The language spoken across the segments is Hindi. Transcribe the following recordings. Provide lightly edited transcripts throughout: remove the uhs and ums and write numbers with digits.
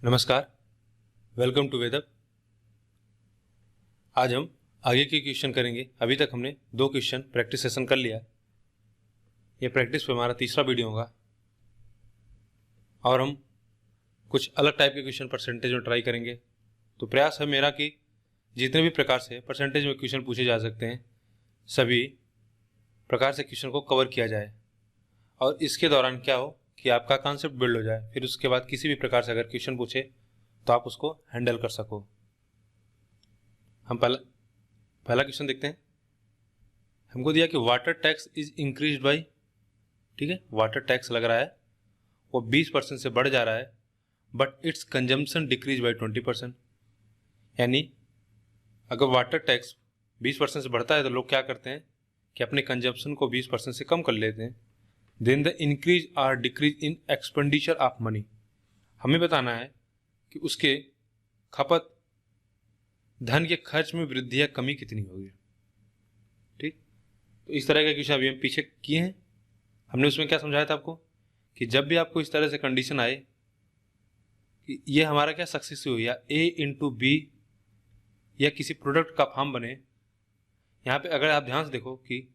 नमस्कार, वेलकम टू वेदअप। आज हम आगे के क्वेश्चन करेंगे। अभी तक हमने 2 क्वेश्चन प्रैक्टिस सेशन कर लिया। ये प्रैक्टिस पे हमारा तीसरा वीडियो होगा और हम कुछ अलग टाइप के क्वेश्चन परसेंटेज में ट्राई करेंगे। तो प्रयास है मेरा कि जितने भी प्रकार से परसेंटेज में क्वेश्चन पूछे जा सकते हैं सभी प्रकार से क्वेश्चन को कवर किया जाए और इसके दौरान क्या हो कि आपका कॉन्सेप्ट बिल्ड हो जाए। फिर उसके बाद किसी भी प्रकार से अगर क्वेश्चन पूछे तो आप उसको हैंडल कर सको। हम पहला क्वेश्चन देखते हैं। हमको दिया कि water tax is increased by, ठीक है, वाटर टैक्स लग रहा है वो 20% से बढ़ जा रहा है, but it's consumption decrease by 20%। यानी अगर वाटर टैक्स 20% से बढ़ता है तो लोग क्या करते हैं कि अपने कंजम्पशन को 20% से कम कर लेते हैं। Then the increase or decrease in expenditure of money. हमें बताना है कि उसके खपत धन के खर्च में वृद्धि या कमी कितनी होगी। ठीक, तो इस तरह के क्वेश्चन अभी हम पीछे किए हैं। हमने उसमें क्या समझाया था आपको कि जब भी आपको इस तरह से कंडीशन आए कि ये हमारा क्या सक्सेस हो या A इंटू बी या किसी प्रोडक्ट का फॉर्म बने, यहाँ पे अगर आप ध्यान से देखो कि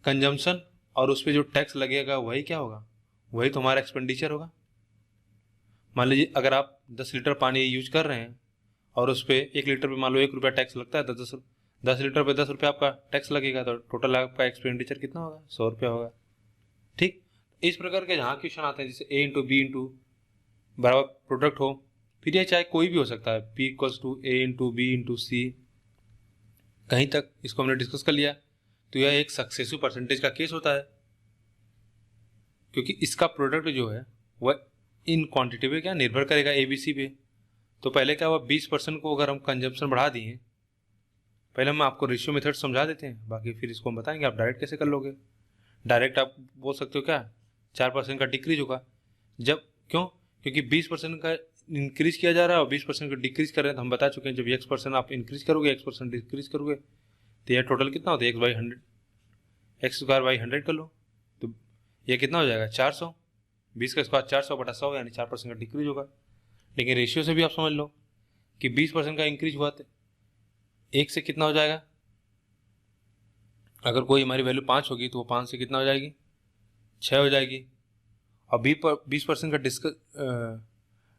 कंजम्पशन और उस पर जो टैक्स लगेगा वही क्या होगा, वही तो हमारा एक्सपेंडिचर होगा। मान लीजिए अगर आप 10 लीटर पानी यूज कर रहे हैं और उस पर 1 लीटर पे मान लो 1 रुपया टैक्स लगता है तो 10 लीटर पे 10 रुपया आपका टैक्स लगेगा, तो टोटल आपका एक्सपेंडिचर कितना होगा, 100 रुपया होगा। ठीक, इस प्रकार के जहाँ क्वेश्चन आते हैं जैसे A इंटू बी इंटू बराबर प्रोडक्ट हो, फिर यह चाहे कोई भी हो सकता है, P equals to A into B into C, कहीं तक इसको हमने डिस्कस कर लिया। तो यह एक सक्सेसिव परसेंटेज का केस होता है क्योंकि इसका प्रोडक्ट जो है वह इन क्वांटिटी पे क्या निर्भर करेगा, ABC पे। तो पहले क्या हुआ, 20% को अगर हम कंजम्पशन बढ़ा दिए, पहले हम आपको रेशियो मेथड समझा देते हैं, बाकी फिर इसको हम बताएंगे आप डायरेक्ट कैसे कर लोगे। डायरेक्ट आप बोल सकते हो क्या 4% का डिक्रीज होगा। जब क्योंकि 20% का इंक्रीज किया जा रहा है और 20% का डिक्रीज कर रहे हैं, तो हम बता चुके हैं जब X% आप इंक्रीज करोगे X% डिक्रीज करोगे तो यह टोटल कितना होता है x स्क्वायर बाई 100 कर लो, तो यह कितना हो जाएगा 400। 20 का स्क्वायर 400 बटा 100 यानी 4% का डिक्रीज होगा। लेकिन रेशियो से भी आप समझ लो कि 20% का इंक्रीज हुआ तो 1 से कितना हो जाएगा, अगर कोई हमारी वैल्यू 5 होगी तो वो 5 से कितना हो जाएगी, 6 हो जाएगी। और 20% का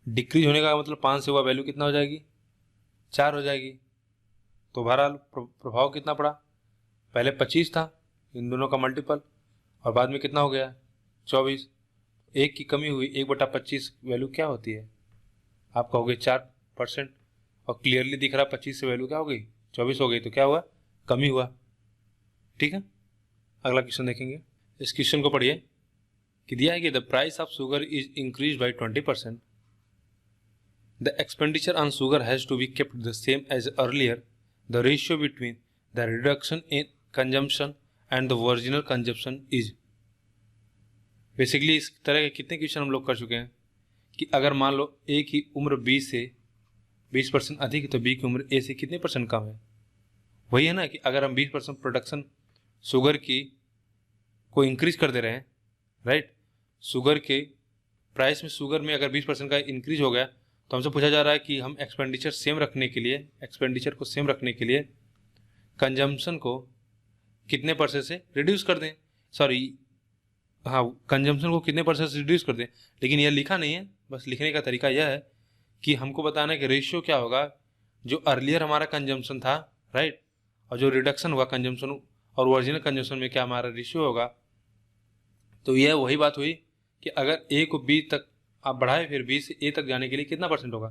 डिक्रीज होने का मतलब 5 से हुआ वैल्यू कितना हो जाएगी, 4 हो जाएगी। तो बहरहाल प्रभाव कितना पड़ा, पहले 25 था इन दोनों का मल्टीपल और बाद में कितना हो गया 24। 1 की कमी हुई, 1/25 वैल्यू क्या होती है, आप कहोगे 4%, और क्लियरली दिख रहा 25 से वैल्यू क्या हो गई 24 हो गई, तो क्या हुआ, कमी हुआ। ठीक है, अगला क्वेश्चन देखेंगे। इस क्वेश्चन को पढ़िए कि दिया है कि the price of sugar is increase by 20%, the expenditure on sugar has to be kept the same as earlier, the ratio between the reduction in consumption and the original consumption is. Basically इस तरह के कितने क्वेश्चन हम लोग कर चुके हैं कि अगर मान लो A की उम्र B से 20% अधिक है तो B की उम्र A से कितने % कम है। वही है ना कि अगर हम 20% प्रोडक्शन शुगर की को इंक्रीज कर दे रहे हैं, राइट, शुगर के प्राइस में, शुगर में अगर 20% का इंक्रीज हो गया तो हमसे पूछा जा रहा है कि हम एक्सपेंडिचर को सेम रखने के लिए कंजम्पशन को कितने % से रिड्यूस कर दें, कंजम्पशन को कितने % से रिड्यूस कर दें। लेकिन यह लिखा नहीं है, बस लिखने का तरीका यह है कि हमको बताना है कि रेशियो क्या होगा जो अर्लियर हमारा कंजम्पशन था, राइट, और जो रिडक्शन हुआ कंजम्पशन और ओरिजिनल कंजम्पशन में क्या हमारा रेशियो होगा। तो यह वही बात हुई कि अगर A को B तक आप बढ़ाए फिर B से A तक जाने के लिए कितना % होगा।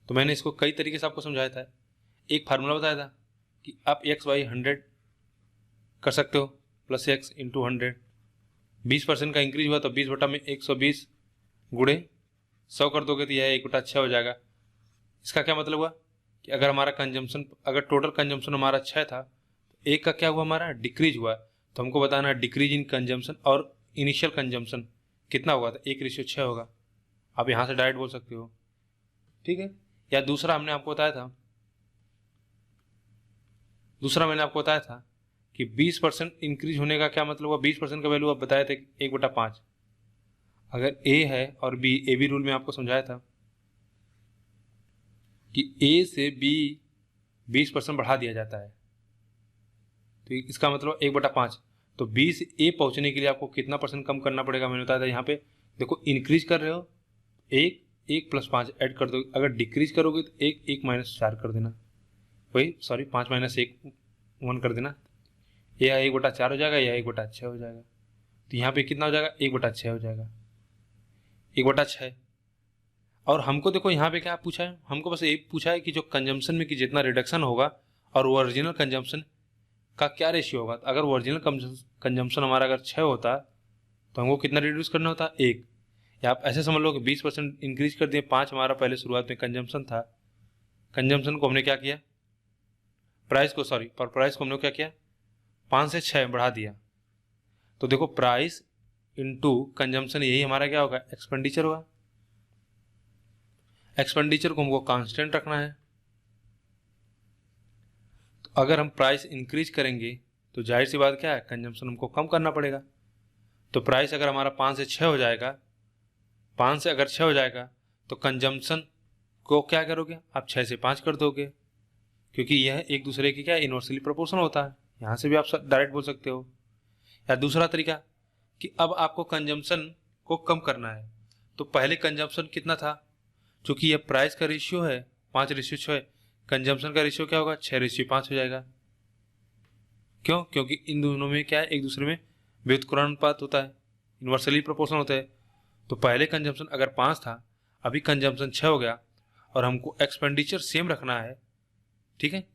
तो मैंने इसको कई तरीके से आपको समझाया था। एक फार्मूला बताया था कि आप x/100 कर सकते हो प्लस x इंटू 100। 20% का इंक्रीज हुआ तो 20/120 गुणे 100 कर दोगे तो यह 1/6 हो जाएगा। इसका क्या मतलब हुआ कि अगर हमारा कंजम्पशन, अगर टोटल कंजम्पशन हमारा 6 था तो 1 का क्या हुआ, हमारा डिक्रीज हुआ। तो हमको बताना है डिक्रीज इन कंजम्पशन और इनिशियल कंजम्पशन कितना हुआ था, 1/6 होगा। आप यहाँ से डायरेक्ट बोल सकते हो, ठीक है। या दूसरा मैंने आपको बताया था कि 20% इंक्रीज होने का क्या मतलब हुआ, 20% का वैल्यू आप बताए थे 1/5। अगर A है और B, AB रूल में आपको समझाया था कि ए से बी 20% बढ़ा दिया जाता है, तो इसका मतलब 1/5। तो बी से ए पहुंचने के लिए आपको कितना परसेंट कम करना पड़ेगा, मैंने बताया था। यहाँ पे देखो इंक्रीज कर रहे हो, 1 + 5 ऐड कर दो। अगर डिक्रीज करोगे तो 1 -4 कर देना, वही सॉरी 5 - 1 कर देना। या 1/4 हो जाएगा या 1/6 हो जाएगा। तो यहाँ पे कितना हो जाएगा, 1/6 हो जाएगा, 1/6। और हमको देखो यहाँ पे क्या पूछा है, हमको बस ये पूछा है कि जो कंजम्पशन में कि जितना रिडक्शन होगा और ओरिजिनल कंजम्पशन का क्या रेशियो होगा। तो अगर ओरिजिनल कंजम्पशन हमारा अगर 6 होता तो हमको कितना रिड्यूस करना होता, 1। या आप ऐसे समझ लो कि 20% इंक्रीज कर दिए, 5 हमारा पहले शुरुआत में कंजम्पशन था। कंजम्पशन को हमने क्या किया, प्राइस को हमने क्या किया, 5 से 6 बढ़ा दिया। तो देखो प्राइस इनटू कंजम्पशन, यही हमारा क्या होगा, एक्सपेंडिचर होगा। एक्सपेंडिचर को हमको कांस्टेंट रखना है। तो अगर हम प्राइस इंक्रीज करेंगे तो जाहिर सी बात क्या है, कंजम्पशन हमको कम करना पड़ेगा। तो प्राइस अगर हमारा 5 से 6 हो जाएगा, 5 से अगर 6 हो जाएगा तो कंजम्पशन को क्या करोगे आप, 6 से 5 कर दोगे, क्योंकि यह एक दूसरे की क्या इनवर्सली प्रोपोर्शनल होता है। यहाँ से भी आप डायरेक्ट बोल सकते हो। या दूसरा तरीका कि अब आपको कंजम्पशन को कम करना है, तो पहले कंजम्पशन कितना था, चूंकि यह प्राइस का रेशियो है 5:6, कंजम्पशन का रेशियो क्या होगा, 6:5 हो जाएगा। क्यों, क्योंकि इन दोनों में क्या है, एक दूसरे में व्युत्क्रमानुपात होता है, इनवर्सली प्रोपोर्शनल होता है। तो पहले कंजम्पशन अगर 5 था, अभी कंजम्पशन 6 हो गया, और हमको एक्सपेंडिचर सेम रखना है, ठीक है।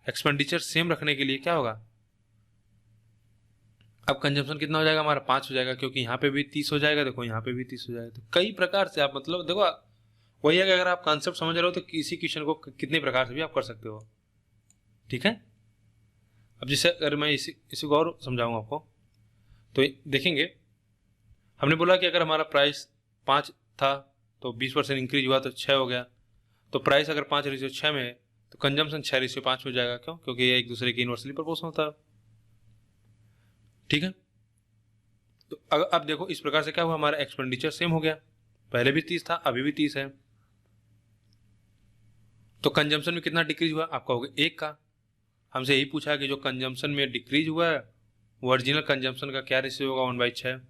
एक्सपेंडिचर सेम रखने के लिए क्या होगा, अब कंजम्पशन कितना हो जाएगा हमारा, 5 हो जाएगा, क्योंकि यहाँ पे भी 30 हो जाएगा, देखो यहाँ पे भी 30 हो जाएगा। तो कई प्रकार से आप मतलब देखो वही है कि अगर आप कॉन्सेप्ट समझ रहे हो तो किसी क्वेश्चन को कितने प्रकार से भी आप कर सकते हो, ठीक है। अब जैसे अगर मैं इसी को और समझाऊंगा आपको, तो देखेंगे हमने बोला कि अगर हमारा प्राइस 5 था तो 20% इंक्रीज हुआ तो 6 हो गया। तो प्राइस अगर 5:6 में है तो कंजम्पशन 6:5 हो जाएगा। क्यों, क्योंकि ये एक दूसरे की इनवर्सली प्रोपोर्शनल होता है, ठीक है। तो अब देखो इस प्रकार से क्या हुआ, हमारा एक्सपेंडिचर सेम हो गया, पहले भी 30 था अभी भी 30 है। तो कंजम्पशन में कितना डिक्रीज हुआ, आप कहोगे 1 का। हमसे यही पूछा है कि जो कंजम्पशन में डिक्रीज हुआ है ओरिजिनल कंजम्पशन का क्या रेशियो होगा, 1/6।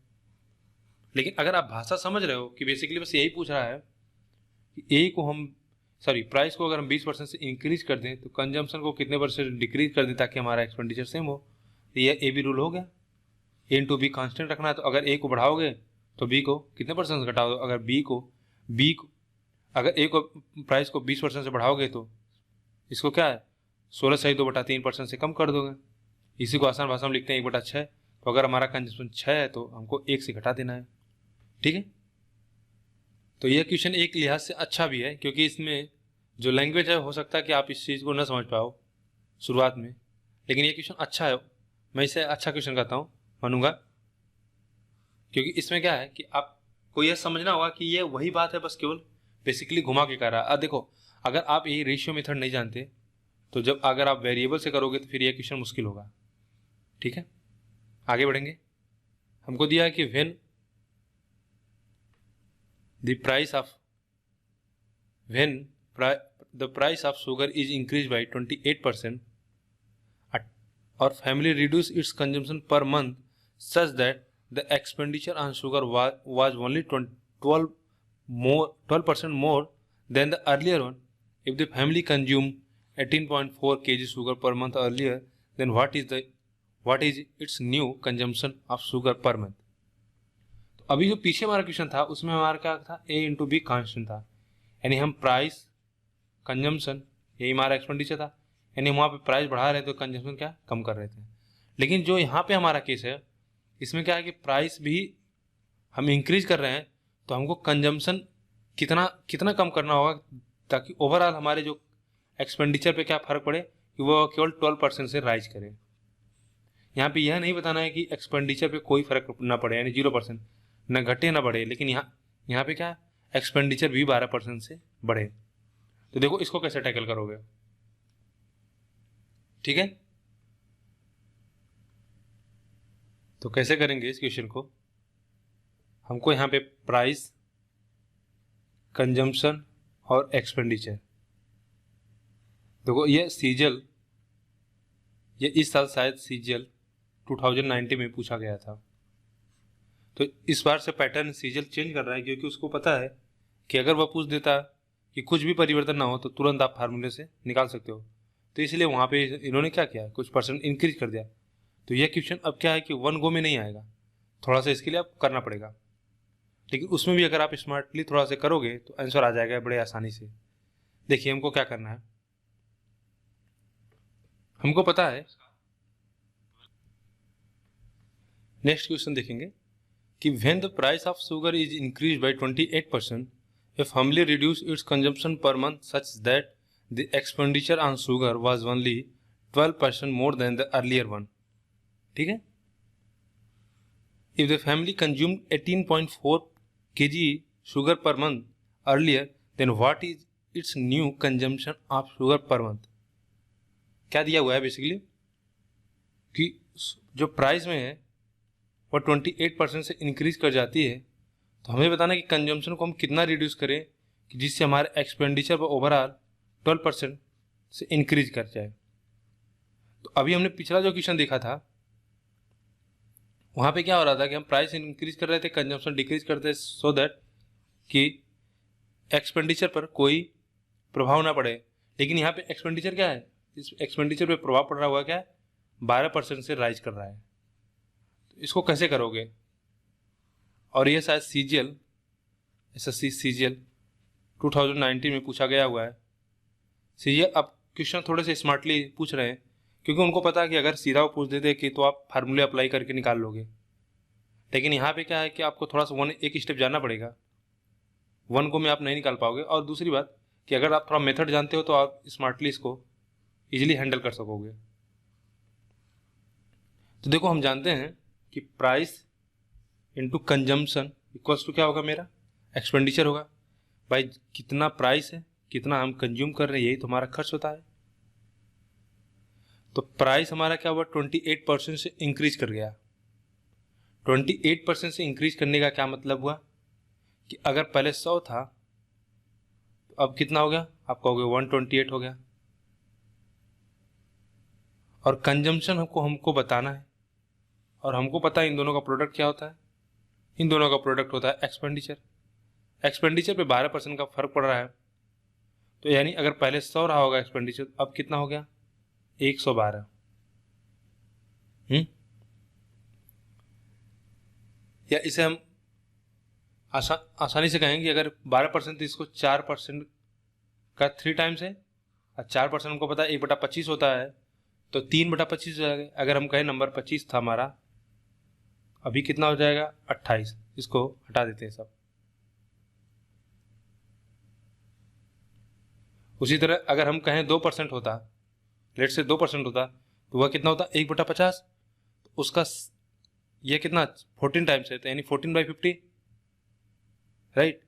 लेकिन अगर आप भाषा समझ रहे हो कि बेसिकली बस यही पूछ रहा है कि प्राइस को अगर हम 20% से इंक्रीज कर दें तो कंजम्पशन को कितने परसेंट डिक्रीज कर दें ताकि हमारा एक्सपेंडिचर सेम हो। तो यह ए बी रूल हो गया, ए इंटू बी कॉन्स्टेंट रखना है। तो अगर ए को बढ़ाओगे तो बी को कितने परसेंट से घटाओगे, अगर अगर ए को प्राइस को 20% से बढ़ाओगे तो इसको क्या है 16/2/3% से कम कर दोगे। इसी को आसान भाषा में लिखते हैं 1/6। तो अगर हमारा कंजम्पशन 6 है तो हमको 1 से घटा देना है, ठीक है। तो यह क्वेश्चन एक लिहाज से अच्छा भी है, क्योंकि इसमें जो लैंग्वेज है हो सकता है कि आप इस चीज़ को न समझ पाओ शुरुआत में, लेकिन ये क्वेश्चन अच्छा है, मैं इसे अच्छा क्वेश्चन कहता हूँ, मानूंगा। क्योंकि इसमें क्या है कि आपको यह समझना होगा कि ये वही बात है, बस केवल बेसिकली घुमा के कर रहा है। अब देखो अगर आप ये रेशियो मेथड नहीं जानते तो जब अगर आप वेरिएबल से करोगे तो फिर यह क्वेश्चन मुश्किल होगा, ठीक है। आगे बढ़ेंगे। हमको दिया है कि when the price of sugar is increase by 28% और family reduce it's consumption per month such that the expenditure on sugar was only 12% more than the earlier one. If the family consumed 18.4 kg sugar per month earlier, then what is its new consumption of sugar per month? तो अभी जो पीछे हमारा क्वेश्चन था उसमें हमारा क्या था, a इंटू बी कांस्टेंट था, यानी हम प्राइस कंजम्पशन यही हमारा एक्सपेंडिचर था, यानी वहाँ पे प्राइस बढ़ा रहे थे तो कंजम्पशन क्या कम कर रहे थे। लेकिन जो यहाँ पे हमारा केस है इसमें क्या है कि प्राइस भी हम इंक्रीज कर रहे हैं, तो हमको कंजम्पशन कितना कम करना होगा ताकि ओवरऑल हमारे जो एक्सपेंडिचर पे क्या फर्क पड़े कि वो केवल 12% से राइज करे। यहाँ पे यह नहीं बताना है कि एक्सपेंडिचर पे कोई फर्क ना पड़े, यानी 0% न घटे ना बढ़े, लेकिन यहाँ पे क्या एक्सपेंडिचर भी 12% से बढ़े। तो देखो इसको कैसे टैकल करोगे, ठीक है। तो कैसे करेंगे इस क्वेश्चन को, हमको यहाँ पे प्राइस, कंजम्पशन और एक्सपेंडिचर देखो ये सीजीएल, ये इस साल शायद सीजीएल 2019 में पूछा गया था। तो इस बार से पैटर्न सीजीएल चेंज कर रहा है, क्योंकि उसको पता है कि अगर वह पूछ देता कि कुछ भी परिवर्तन ना हो तो तुरंत आप फार्मूले से निकाल सकते हो। तो इसलिए वहाँ पे इन्होंने क्या किया, कुछ परसेंट इंक्रीज कर दिया। तो यह क्वेश्चन अब क्या है कि वन गो में नहीं आएगा, थोड़ा सा इसके लिए आप करना पड़ेगा। लेकिन उसमें भी अगर आप स्मार्टली थोड़ा सा करोगे तो आंसर आ जाएगा बड़े आसानी से। देखिए हमको क्या करना है, हमको पता है, नेक्स्ट क्वेश्चन देखेंगे कि when the price of sugar is increase by 28%, a family reduced its consumption per month such that the expenditure on sugar was only 12% more than the earlier one. ठीक है, if the family consumed 18.4 kg sugar per month earlier, then what is its new consumption of sugar per month? क्या दिया हुआ है बेसिकली कि जो प्राइस में है वो 28% से इंक्रीज कर जाती है, तो हमें बताना है कि कंजम्पशन को हम कितना रिड्यूस करें कि जिससे हमारे एक्सपेंडिचर पर ओवरऑल 12% से इंक्रीज कर जाए। तो अभी हमने पिछला जो क्वेश्चन देखा था वहाँ पे क्या हो रहा था कि हम प्राइस इंक्रीज कर रहे थे, कंजम्पशन डिक्रीज करते, सो दैट कि एक्सपेंडिचर पर कोई प्रभाव ना पड़े। लेकिन यहाँ पे एक्सपेंडिचर क्या है, इस एक्सपेंडिचर पे प्रभाव पड़ रहा हुआ क्या है, 12% से राइज कर रहा है। तो इसको कैसे करोगे, और ये शायद सीजीएल एसएससी सीजीएल 2019 में पूछा गया हुआ है। सीजीएल अब क्वेश्चन थोड़े से स्मार्टली पूछ रहे हैं, क्योंकि उनको पता है कि अगर सीधा वो पूछ देते कि तो आप फार्मूले अप्लाई करके निकाल लोगे। लेकिन यहाँ पे क्या है कि आपको थोड़ा सा एक स्टेप जाना पड़ेगा, वन को में आप नहीं निकाल पाओगे। और दूसरी बात कि अगर आप थोड़ा मेथड जानते हो तो आप स्मार्टली इसको इजीली हैंडल कर सकोगे। तो देखो हम जानते हैं कि price into consumption equals to क्या होगा, मेरा एक्सपेंडिचर होगा। भाई कितना प्राइस है, कितना हम कंज्यूम कर रहे हैं, यही तो हमारा खर्च होता है। तो प्राइस हमारा क्या हुआ, 28% से इंक्रीज कर गया। 28% से इंक्रीज करने का क्या मतलब हुआ कि अगर पहले 100 था तो अब कितना हो गया, आप कहोगे 128 हो गया। और कंजम्पशन हमको बताना है, और हमको पता है इन दोनों का प्रोडक्ट क्या होता है, इन दोनों का प्रोडक्ट होता है एक्सपेंडिचर। एक्सपेंडिचर पे 12% का फर्क पड़ रहा है। तो यानी अगर पहले 100 रहा होगा एक्सपेंडिचर, अब कितना हो गया 112। या इसे हम आसानी से कहेंगे कि अगर 12% इसको 4% का 3 टाइम्स है, और 4% हमको पता है 1/25 होता है, तो 3/25 हो जाएगा। अगर हम कहें नंबर 25 था हमारा, अभी कितना हो जाएगा 28। इसको हटा देते हैं सब। उसी तरह अगर हम कहें 2% होता, लेट से 2% होता, तो वह कितना होता 1/50। तो उसका ये कितना 14 टाइम्स है, तो यानी 14/50, राइट।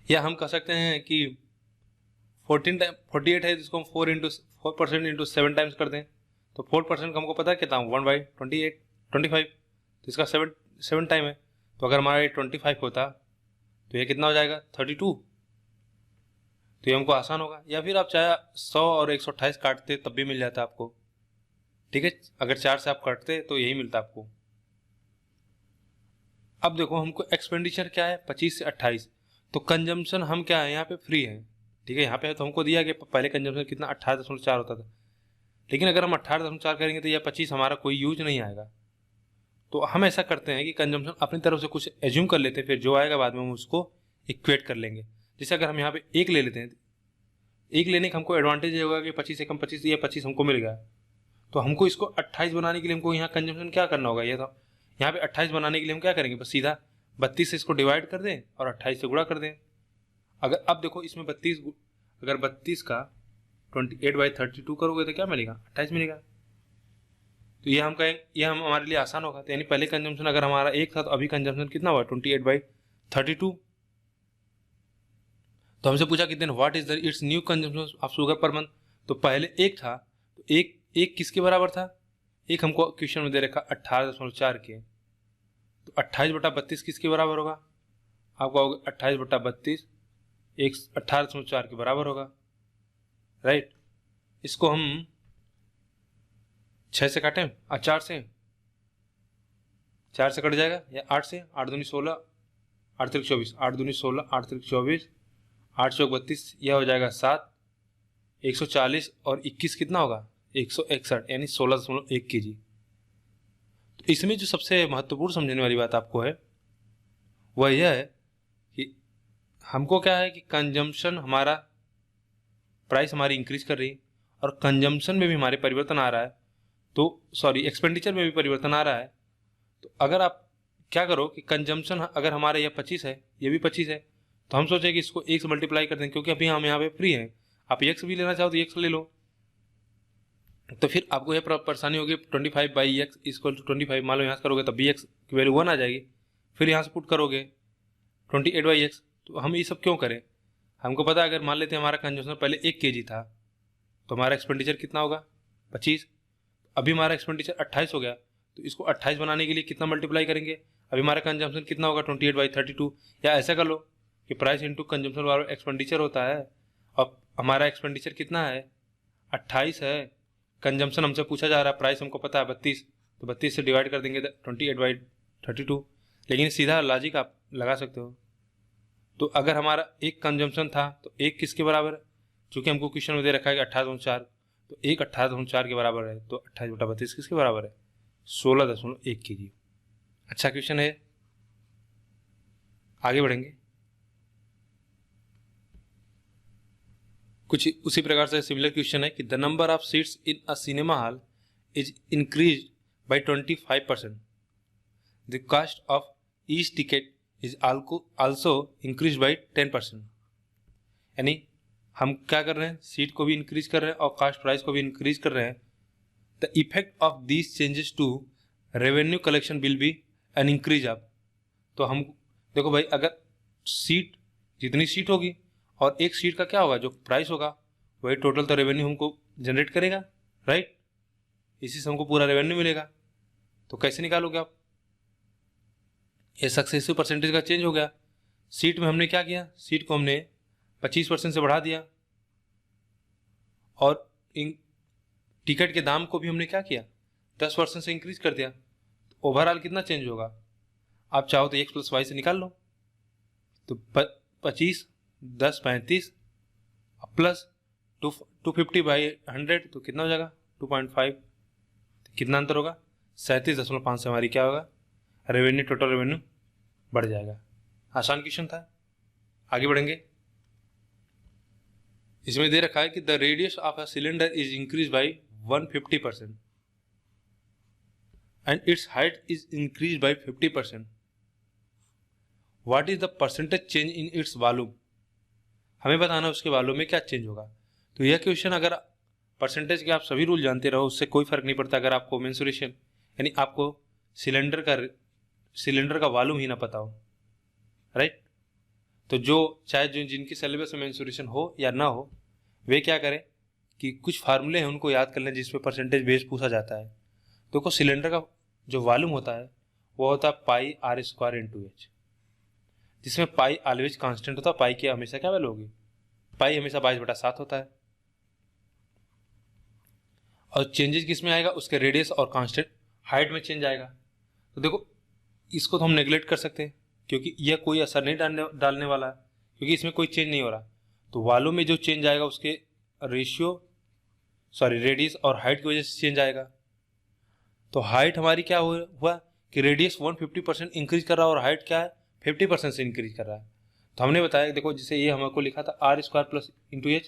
या हम कह सकते हैं कि 48 है, जिसको हम 4% इंटू 7 टाइम्स कर दें, तो 4% का हमको पता है कितना 1/25, तो इसका 7 टाइम है। तो अगर हमारा 25 होता तो ये कितना हो जाएगा 32। तो ये हमको आसान होगा। या फिर आप चाहे 100 और 128 काटते तब भी मिल जाता आपको, ठीक है। अगर 4 से आप काटते तो यही मिलता आपको। अब देखो हमको एक्सपेंडिचर क्या है 25 से 28, तो कंजम्पशन हम क्या है यहाँ पे फ्री है, ठीक है। यहाँ पे तो हमको दिया कि पहले कंजम्पशन कितना 18.4 होता था, लेकिन अगर हम 18.4 करेंगे तो यह 25 हमारा कोई यूज नहीं आएगा। तो हम ऐसा करते हैं कि कंजम्पशन अपनी तरफ से कुछ एज्यूम कर लेते हैं, फिर जो आएगा बाद में हम उसको इक्वेट कर लेंगे। जैसे अगर हम यहाँ पे 1 ले लेते हैं, 1 लेने का हमको एडवांटेज ये होगा कि 25 से कम 25, ये 25 हमको मिल गया। तो हमको इसको 28 बनाने के लिए हमको यहाँ कंजम्पशन क्या करना होगा, ये था यहाँ पे 28 बनाने के लिए हम क्या करेंगे, बस सीधा 32 से इसको डिवाइड कर दें और 28 से गुणा कर दें। अगर अब देखो इसमें 32, अगर 32 का 28/32 करोगे तो क्या मिलेगा 28 मिलेगा। तो ये हम कहें, ये हम हमारे लिए आसान होगा। तो यानी पहले कंजम्पशन अगर हमारा 1 था तो अभी कंजम्पशन कितना हुआ 28/32। तो हमसे पूछा कि then what is the its new consumption of sugar per month. तो पहले 1 था, तो एक किसके बराबर था, एक हमको क्वेश्चन में दे रखा 18.4 के, तो 28/32 किसके बराबर होगा, आप कहोगे 28/32 एक 18.4 के बराबर होगा, राइट। इसको हम 6 से काटें, 4 से, 4 से कट जाएगा, या 8 से, 8 दूनी 16, 8 त्रिक 24, 8 दूनी 16, 8 त्रिक 24, 8 चौक 32, यह हो जाएगा 7, 140 और 21 कितना होगा 161, यानी 16.1 kg। तो इसमें जो सबसे महत्वपूर्ण समझने वाली बात आपको है वह यह है कि हमको क्या है कि कंजम्पशन हमारा, प्राइस हमारी इंक्रीज कर रही है और कंजम्पशन में भी हमारे परिवर्तन आ रहा है, तो सॉरी एक्सपेंडिचर में भी परिवर्तन आ रहा है। तो अगर आप क्या करो कि कंजम्पशन अगर हमारा यह 25 है, ये भी 25 है, तो हम सोचें कि इसको 1 से मल्टीप्लाई कर दें, क्योंकि अभी हम यहाँ पे फ्री हैं। आप 1 से भी लेना चाहो तो 1 से ले लो, तो फिर आपको यह परेशानी होगी 25/x इक्वल टू 25, मान लो यहाँ से करोगे तब भी x की वैल्यू 1 आ जाएगी, फिर यहाँ से पुट करोगे 28/x। तो हम ये सब क्यों करें, हमको पता है अगर मान लेते हैं हमारा कंजम्पशन पहले 1 kg था तो हमारा एक्सपेंडिचर कितना होगा 25, अभी हमारा एक्सपेंडिचर 28 हो गया, तो इसको 28 बनाने के लिए कितना मल्टीप्लाई करेंगे, अभी हमारा कंजम्पशन कितना होगा 28/32, या ऐसा कर लो कि प्राइस इंटू कंजम्पशन वाला एक्सपेंडिचर होता है, अब हमारा एक्सपेंडिचर कितना है 28 है, कंजम्पशन हमसे पूछा जा रहा है, प्राइस हमको पता है 32, तो 32 से डिवाइड कर देंगे 28/32। लेकिन सीधा लॉजिक आप लगा सकते हो। तो अगर हमारा एक कंजम्पशन था तो एक किसके बराबर है, चूँकि हमको क्वेश्चन में दे रखा है कि 28.4, तो एक 28.4 के बराबर है, तो 28/32 किसके बराबर है 16.1 kg। अच्छा क्वेश्चन है, आगे बढ़ेंगे। कुछ उसी प्रकार से सिमिलर क्वेश्चन है कि the number of seats in a cinema hall is increase by 25%, the cost of each ticket is also increase by 10%। यानी हम क्या कर रहे हैं, सीट को भी इंक्रीज कर रहे हैं और कास्ट प्राइस को भी इंक्रीज कर रहे हैं। The effect of these changes to revenue collection will be an increase of. तो हम देखो भाई, अगर सीट जितनी सीट होगी और एक सीट का क्या होगा जो प्राइस होगा वही टोटल तो रेवेन्यू हमको जनरेट करेगा, राइट। इसी से हमको पूरा रेवेन्यू मिलेगा। तो कैसे निकालोगे आप, ये सक्सेसिव परसेंटेज का चेंज हो गया। सीट में हमने क्या किया, सीट को हमने 25% से बढ़ा दिया और इन टिकट के दाम को भी हमने क्या किया 10% से इंक्रीज कर दिया। तो ओवरऑल कितना चेंज होगा, आप चाहो तो x + y से निकाल लो। तो 25 10 35 प्लस 250/100 तो कितना हो जाएगा 2.5, तो कितना अंतर होगा 37.5 से हमारी क्या होगा रेवेन्यू, टोटल रेवेन्यू बढ़ जाएगा। आसान क्वेश्चन था, आगे बढ़ेंगे। इसमें दे रखा है कि the radius of a cylinder is increase by 150% and it's height is increase by 50%। What is the percentage change in its volume, हमें बताना उसके वॉल्यूम में क्या चेंज होगा। तो यह क्वेश्चन अगर परसेंटेज के आप सभी रूल जानते रहो उससे कोई फर्क नहीं पड़ता, अगर आपको मेंसुरेशन यानी आपको सिलेंडर का वॉल्यूम ही ना पता हो, राइट। तो जो चाहे जो जिनकी सिलेबस में मेंसुरेशन हो या ना हो वे क्या करें कि कुछ फार्मूले हैं उनको याद कर लें जिसमें परसेंटेज बेस पूछा जाता है। तो सिलेंडर का जो वॉल्यूम होता है वो होता है πr² × h, जिसमें पाई ऑलवेज कांस्टेंट होता है, पाई की हमेशा क्या वैल्यू होगी, पाई हमेशा 22/7 होता है। और चेंजेस किस में आएगा, उसके रेडियस और कांस्टेंट हाइट में चेंज आएगा। तो देखो इसको तो हम नेग्लेक्ट कर सकते हैं क्योंकि यह कोई असर नहीं डालने वाला है, क्योंकि इसमें कोई चेंज नहीं हो रहा। तो वॉल्यूम में जो चेंज आएगा उसके रेडियस और हाइट की वजह से चेंज आएगा। तो हाइट हमारी क्या हुआ कि रेडियस 150% इंक्रीज कर रहा है और हाइट क्या है 50% से इंक्रीज कर रहा है। तो हमने बताया देखो जैसे ये हमको लिखा था r² + h,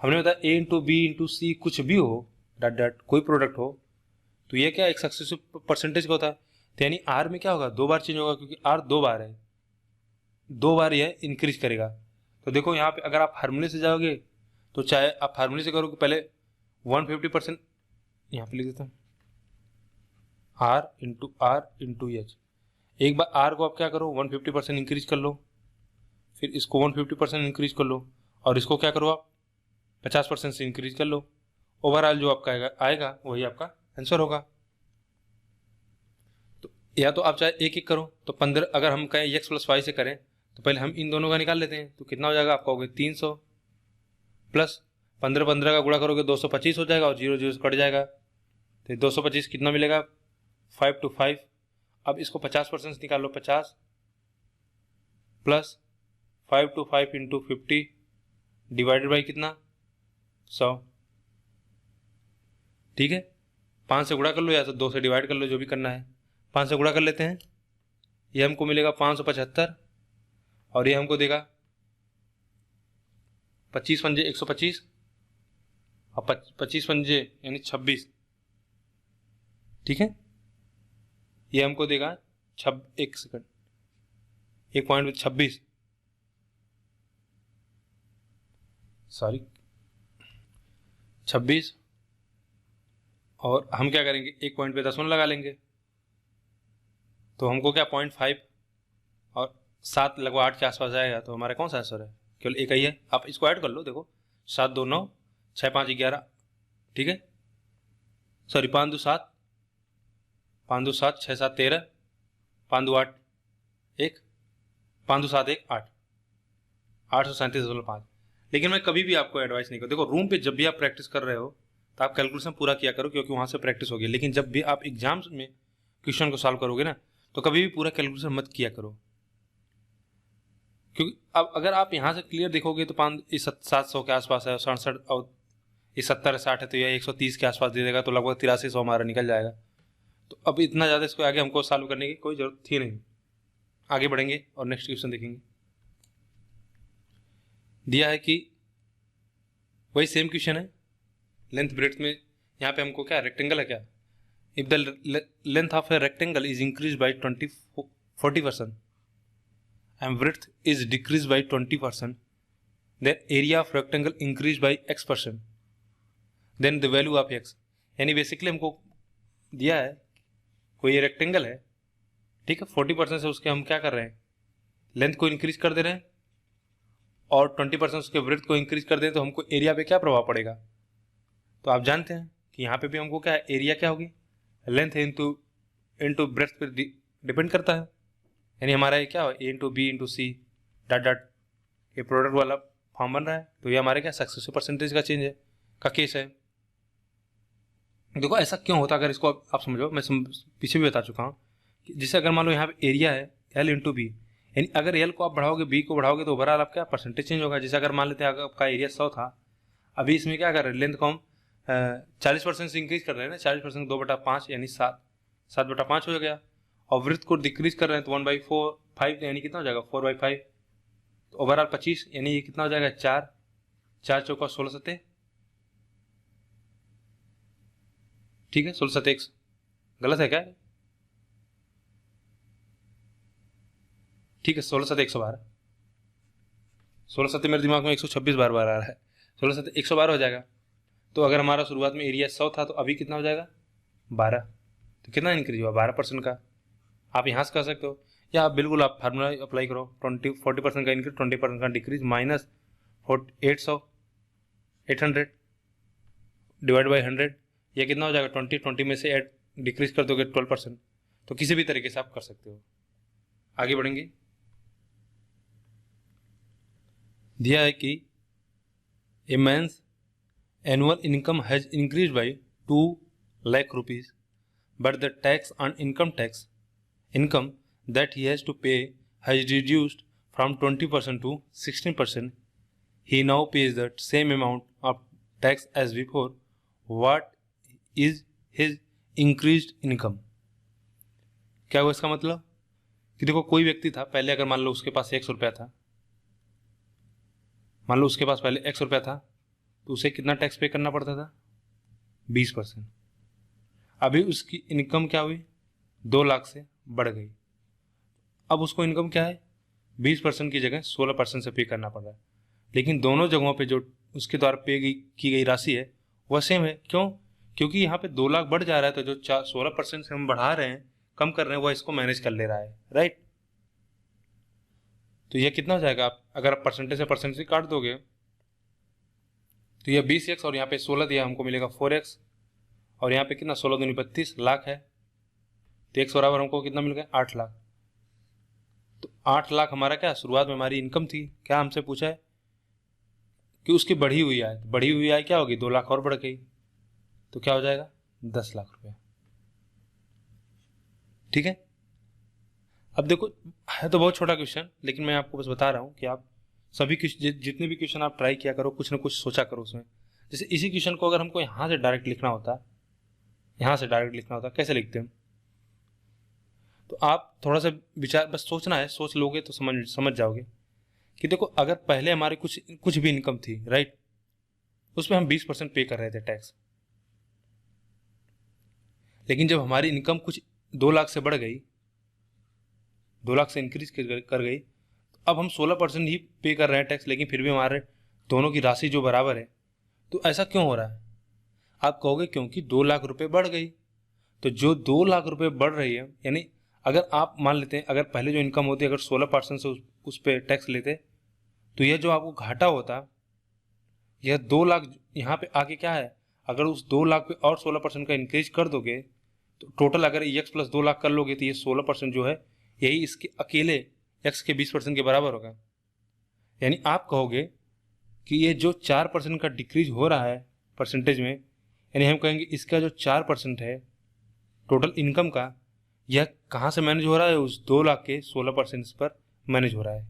हमने बताया a × b × c कुछ भी हो डॉट कोई प्रोडक्ट हो तो ये क्या एक सक्सेसिव परसेंटेज का होता है। तो यानी r में क्या होगा 2 बार चेंज होगा, क्योंकि r 2 बार है, 2 बार यह इंक्रीज करेगा। तो देखो यहाँ पे अगर आप फार्मूले से जाओगे तो चाहे आप फार्मूले से करोगे पहले 150% यहाँ पे लिख देता हूँ r × h। एक बार r को आप क्या करो 150% इंक्रीज कर लो, फिर इसको 150% इंक्रीज कर लो और इसको क्या करो आप 50% से इंक्रीज कर लो। ओवरऑल जो आपका आएगा वही आपका आंसर होगा। तो या तो आप चाहे एक करो तो 15, अगर हम कहें x + y से करें तो पहले हम इन दोनों का निकाल लेते हैं। तो कितना हो जाएगा, आपका हो गया 300 प्लस 15 का गुणा करोगे 225 हो जाएगा और 0 0 से कट जाएगा। तो 225 कितना मिलेगा, 5 to 5। अब इसको 50% से निकाल लो, 50 plus 5 to 5 into 50 divided by कितना, 100। ठीक है, 5 से गुणा कर लो या तो 2 से डिवाइड कर लो, जो भी करना है। 5 से गुणा कर लेते हैं, ये हमको मिलेगा 575 और ये हमको देगा 25 पंजे 125 और 25 पंजे यानी 26। ठीक है, ये हमको देगा 1.26 सॉरी 26। और हम क्या करेंगे, एक पॉइंट पे दशमलव लगा लेंगे। तो हमको क्या 0.5 और 7 लगभग 8 के आसपास आएगा। तो हमारा कौन सा आंसर है, केवल एक ही है। आप इसको ऐड कर लो, देखो 7 2 9 6 5 11। ठीक है, सॉरी 5 2 7 5 2 7 6 7 13 5 2 8 1 5 2 7 1 8 837.5। लेकिन मैं कभी भी आपको एडवाइस नहीं करूँ, देखो रूम पे जब भी आप प्रैक्टिस कर रहे हो तो आप कैलकुलेशन पूरा किया करो, क्योंकि वहाँ से प्रैक्टिस होगी। लेकिन जब भी आप एग्जाम्स में क्वेश्चन को सॉल्व करोगे ना, तो कभी भी पूरा कैलकुलेशन मत किया करो, क्योंकि अब अगर आप यहाँ से क्लियर देखोगे तो 700 के आसपास है, 67 और ये 70 60 है, तो यह 130 के आसपास दे देगा, तो लगभग 8300 हमारा निकल जाएगा। तो अब इतना ज़्यादा इसको आगे हमको सॉल्व करने की कोई ज़रूरत थी नहीं। आगे बढ़ेंगे और नेक्स्ट क्वेश्चन देखेंगे। दिया है कि वही सेम क्वेश्चन है, लेंथ ब्रेड्थ में यहाँ पे हमको क्या रेक्टेंगल है क्या, if the length of a rectangle is increase by 40% and breadth is decrease by 20%, then area of rectangle increase by x%, then the value of x। यानी बेसिकली हमको दिया है कोई ये रेक्टेंगल है, ठीक है, 40% से उसके हम क्या कर रहे हैं, लेंथ को इंक्रीज कर दे रहे हैं और 20% उसके ब्रेड्थ को इंक्रीज कर दें, तो हमको एरिया पे क्या प्रभाव पड़ेगा। तो आप जानते हैं कि यहाँ पे भी हमको क्या है, एरिया क्या होगी, लेंथ इंटू ब्रेड्थ पे डिपेंड करता है। यानी हमारा ये क्या हो, A into B into C dot dot, ये प्रोडक्ट वाला फॉर्म बन रहा है। तो ये हमारे क्या सक्सेसिव परसेंटेज का चेंज है का केस है। देखो ऐसा क्यों होता है, अगर इसको आप समझो, मैं पीछे भी बता चुका हूँ। जैसे अगर मान लो यहाँ पे एरिया है एल इंटू बी, यानी अगर एल को आप बढ़ाओगे बी को बढ़ाओगे तो ओवरऑल आपका परसेंटेज चेंज होगा। जैसे अगर मान लेते हैं आपका एरिया 100 था, अभी इसमें क्या कर रहे हैं, लेंथ को हम 40% से इंक्रीज कर रहे हैं ना, 40% 2/5 यानी 7/5 हो गया। और ब्रेड्थ को डिक्रीज कर रहे हैं तो 1/4 यानी कितना हो जाएगा 4/5। तो ओवरऑल 25 यानी ये कितना हो जाएगा 4 4 चौका 16 सत्ते, ठीक है 16 सत्ते गलत है क्या, ठीक है 16 सत्ते 112, 16 सत्ते मेरे दिमाग में 126 बार आ रहा है, 16 सत्ते 112 हो जाएगा। तो अगर हमारा शुरुआत में एरिया 100 था तो अभी कितना हो जाएगा 12, तो कितना इंक्रीज हुआ 12% का। आप यहाँ से कर सकते हो, या आप बिल्कुल आप फार्मूला अप्लाई करो, 40% का इंक्रीज 20% का डिक्रीज माइनस 800 डिवाइड बाई 100, यह कितना हो जाएगा 20 में से डिक्रीज कर दोगे 12%। तो किसी भी तरीके से आप कर सकते हो। आगे बढ़ेंगे। दिया है कि a man's annual income has increase by 2 lakh rupees, but the tax on income that he has to pay has reduced from 20% to 16%. He now pays the same amount of tax as before. What is his increased income? क्या हुआ इसका मतलब कि देखो कोई व्यक्ति था पहले, अगर मान लो उसके पास 100 रुपया था, मान लो उसके पास पहले 100 रुपया था, तो उसे कितना टैक्स पे करना पड़ता था 20%। अभी उसकी इनकम क्या हुई 2 लाख से बढ़ गई, अब उसको इनकम क्या है 20% की जगह 16% से पे करना पड़ रहा है। लेकिन दोनों जगहों पे जो उसके द्वारा पे की गई राशि है वह सेम है। क्यों? क्योंकि यहाँ पे 2 लाख बढ़ जा रहा है, तो जो 16% से हम बढ़ा रहे हैं, कम कर रहे हैं, वह इसको मैनेज कर ले रहा है, राइट। तो यह कितना हो जाएगा, आप अगर आप परसेंटेज से परसेंटेज काट दोगे तो यह 20x और यहाँ पे 16 दिया, हमको मिलेगा 4x, और यहाँ पे कितना 16 दूनी 32 लाख है, तो x बराबर हमको कितना मिल गया 8 लाख। तो 8 लाख हमारा क्या शुरुआत में हमारी इनकम थी, क्या हमसे पूछा है कि उसकी बढ़ी हुई आय, बढ़ी हुई आय क्या होगी, 2 लाख और बढ़ गई तो क्या हो जाएगा 10 लाख रुपया। ठीक है, अब देखो है तो बहुत छोटा क्वेश्चन, लेकिन मैं आपको बस बता रहा हूं कि आप सभी जितने भी क्वेश्चन आप ट्राई किया करो, कुछ ना कुछ सोचा करो उसमें। जैसे इसी क्वेश्चन को अगर हमको यहां से डायरेक्ट लिखना होता, यहां से डायरेक्ट लिखना होता, कैसे लिखते हम, तो आप थोड़ा सा विचार, बस सोचना है, सोच लोगे तो समझ जाओगे कि देखो अगर पहले हमारी कुछ भी इनकम थी, राइट, उसमें हम 20% पे कर रहे थे टैक्स, लेकिन जब हमारी इनकम कुछ 2 लाख से बढ़ गई, 2 लाख से इंक्रीज कर गई, तो अब हम 16% ही पे कर रहे हैं टैक्स, लेकिन फिर भी हमारे दोनों की राशि जो बराबर है। तो ऐसा क्यों हो रहा है, आप कहोगे क्योंकि 2 लाख रुपए बढ़ गई। तो जो 2 लाख रुपए बढ़ रही है, यानी अगर आप मान लेते हैं अगर पहले जो इनकम होती अगर 16% से उस पर टैक्स लेते, तो यह जो आपको घाटा होता, यह 2 लाख यहाँ पे आके क्या है, अगर उस 2 लाख पे और 16% का इंक्रीज कर दोगे, तो टोटल अगर x प्लस 2 लाख कर लोगे तो ये 16% जो है यही इसके अकेले x के 20% के बराबर होगा। यानी आप कहोगे कि ये जो 4% का डिक्रीज हो रहा है परसेंटेज में, यानी हम कहेंगे इसका जो 4% है टोटल इनकम का, यह कहाँ से मैनेज हो रहा है, उस 2 लाख के 16% पर मैनेज हो रहा है।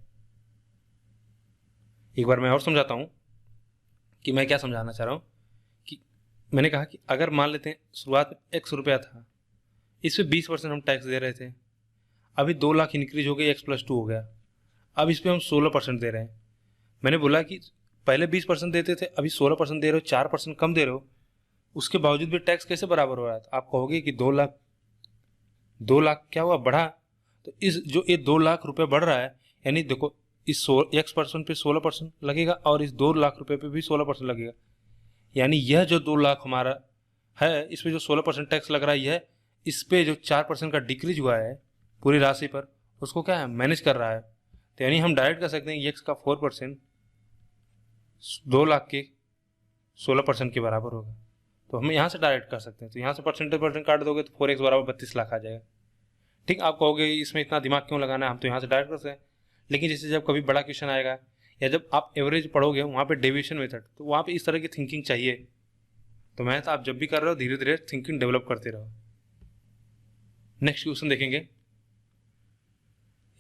एक बार मैं और समझाता हूँ कि मैं क्या समझाना चाह रहा हूँ। कि मैंने कहा कि अगर मान लेते हैं शुरुआत में x रुपया था, इस पर 20% हम टैक्स दे रहे थे, अभी 2 लाख इंक्रीज हो गई, x प्लस 2 हो गया, अब इस पर हम 16% दे रहे हैं। मैंने बोला कि पहले 20% देते थे, अभी 16% दे रहे हो, 4% कम दे रहे हो, उसके बावजूद भी टैक्स कैसे बराबर हो रहा है। तो आप कहोगे कि 2 लाख क्या हुआ, बढ़ा। तो इस जो ये 2 लाख रुपए बढ़ रहा है, यानी देखो इस x% पे 16% लगेगा और इस 2 लाख रुपए पे भी 16% लगेगा, यानी यह जो 2 लाख हमारा है, इस पे जो 16% टैक्स लग रहा है, यह इस पे जो 4% का डिक्रीज हुआ है पूरी राशि पर, उसको क्या है मैनेज कर रहा है। तो यानी हम डायरेक्ट कर सकते हैं x का 4% 2 लाख के 16% के बराबर होगा। तो हम यहाँ से डायरेक्ट कर सकते हैं, तो यहाँ से परसेंटेज काट दोगे तो 4x बराबर 32 लाख आ जाएगा। ठीक, आप कहोगे इसमें इतना दिमाग क्यों लगाना है, हम तो यहाँ से डायरेक्ट कर सकते हैं। लेकिन जैसे जब कभी बड़ा क्वेश्चन आएगा या जब आप एवरेज पढ़ोगे वहाँ पे डेविएशन मेथड, तो वहाँ पे इस तरह की थिंकिंग चाहिए। तो मैथ आप जब भी कर रहे हो धीरे धीरे थिंकिंग डेवलप करते रहो। नेक्स्ट क्वेश्चन देखेंगे,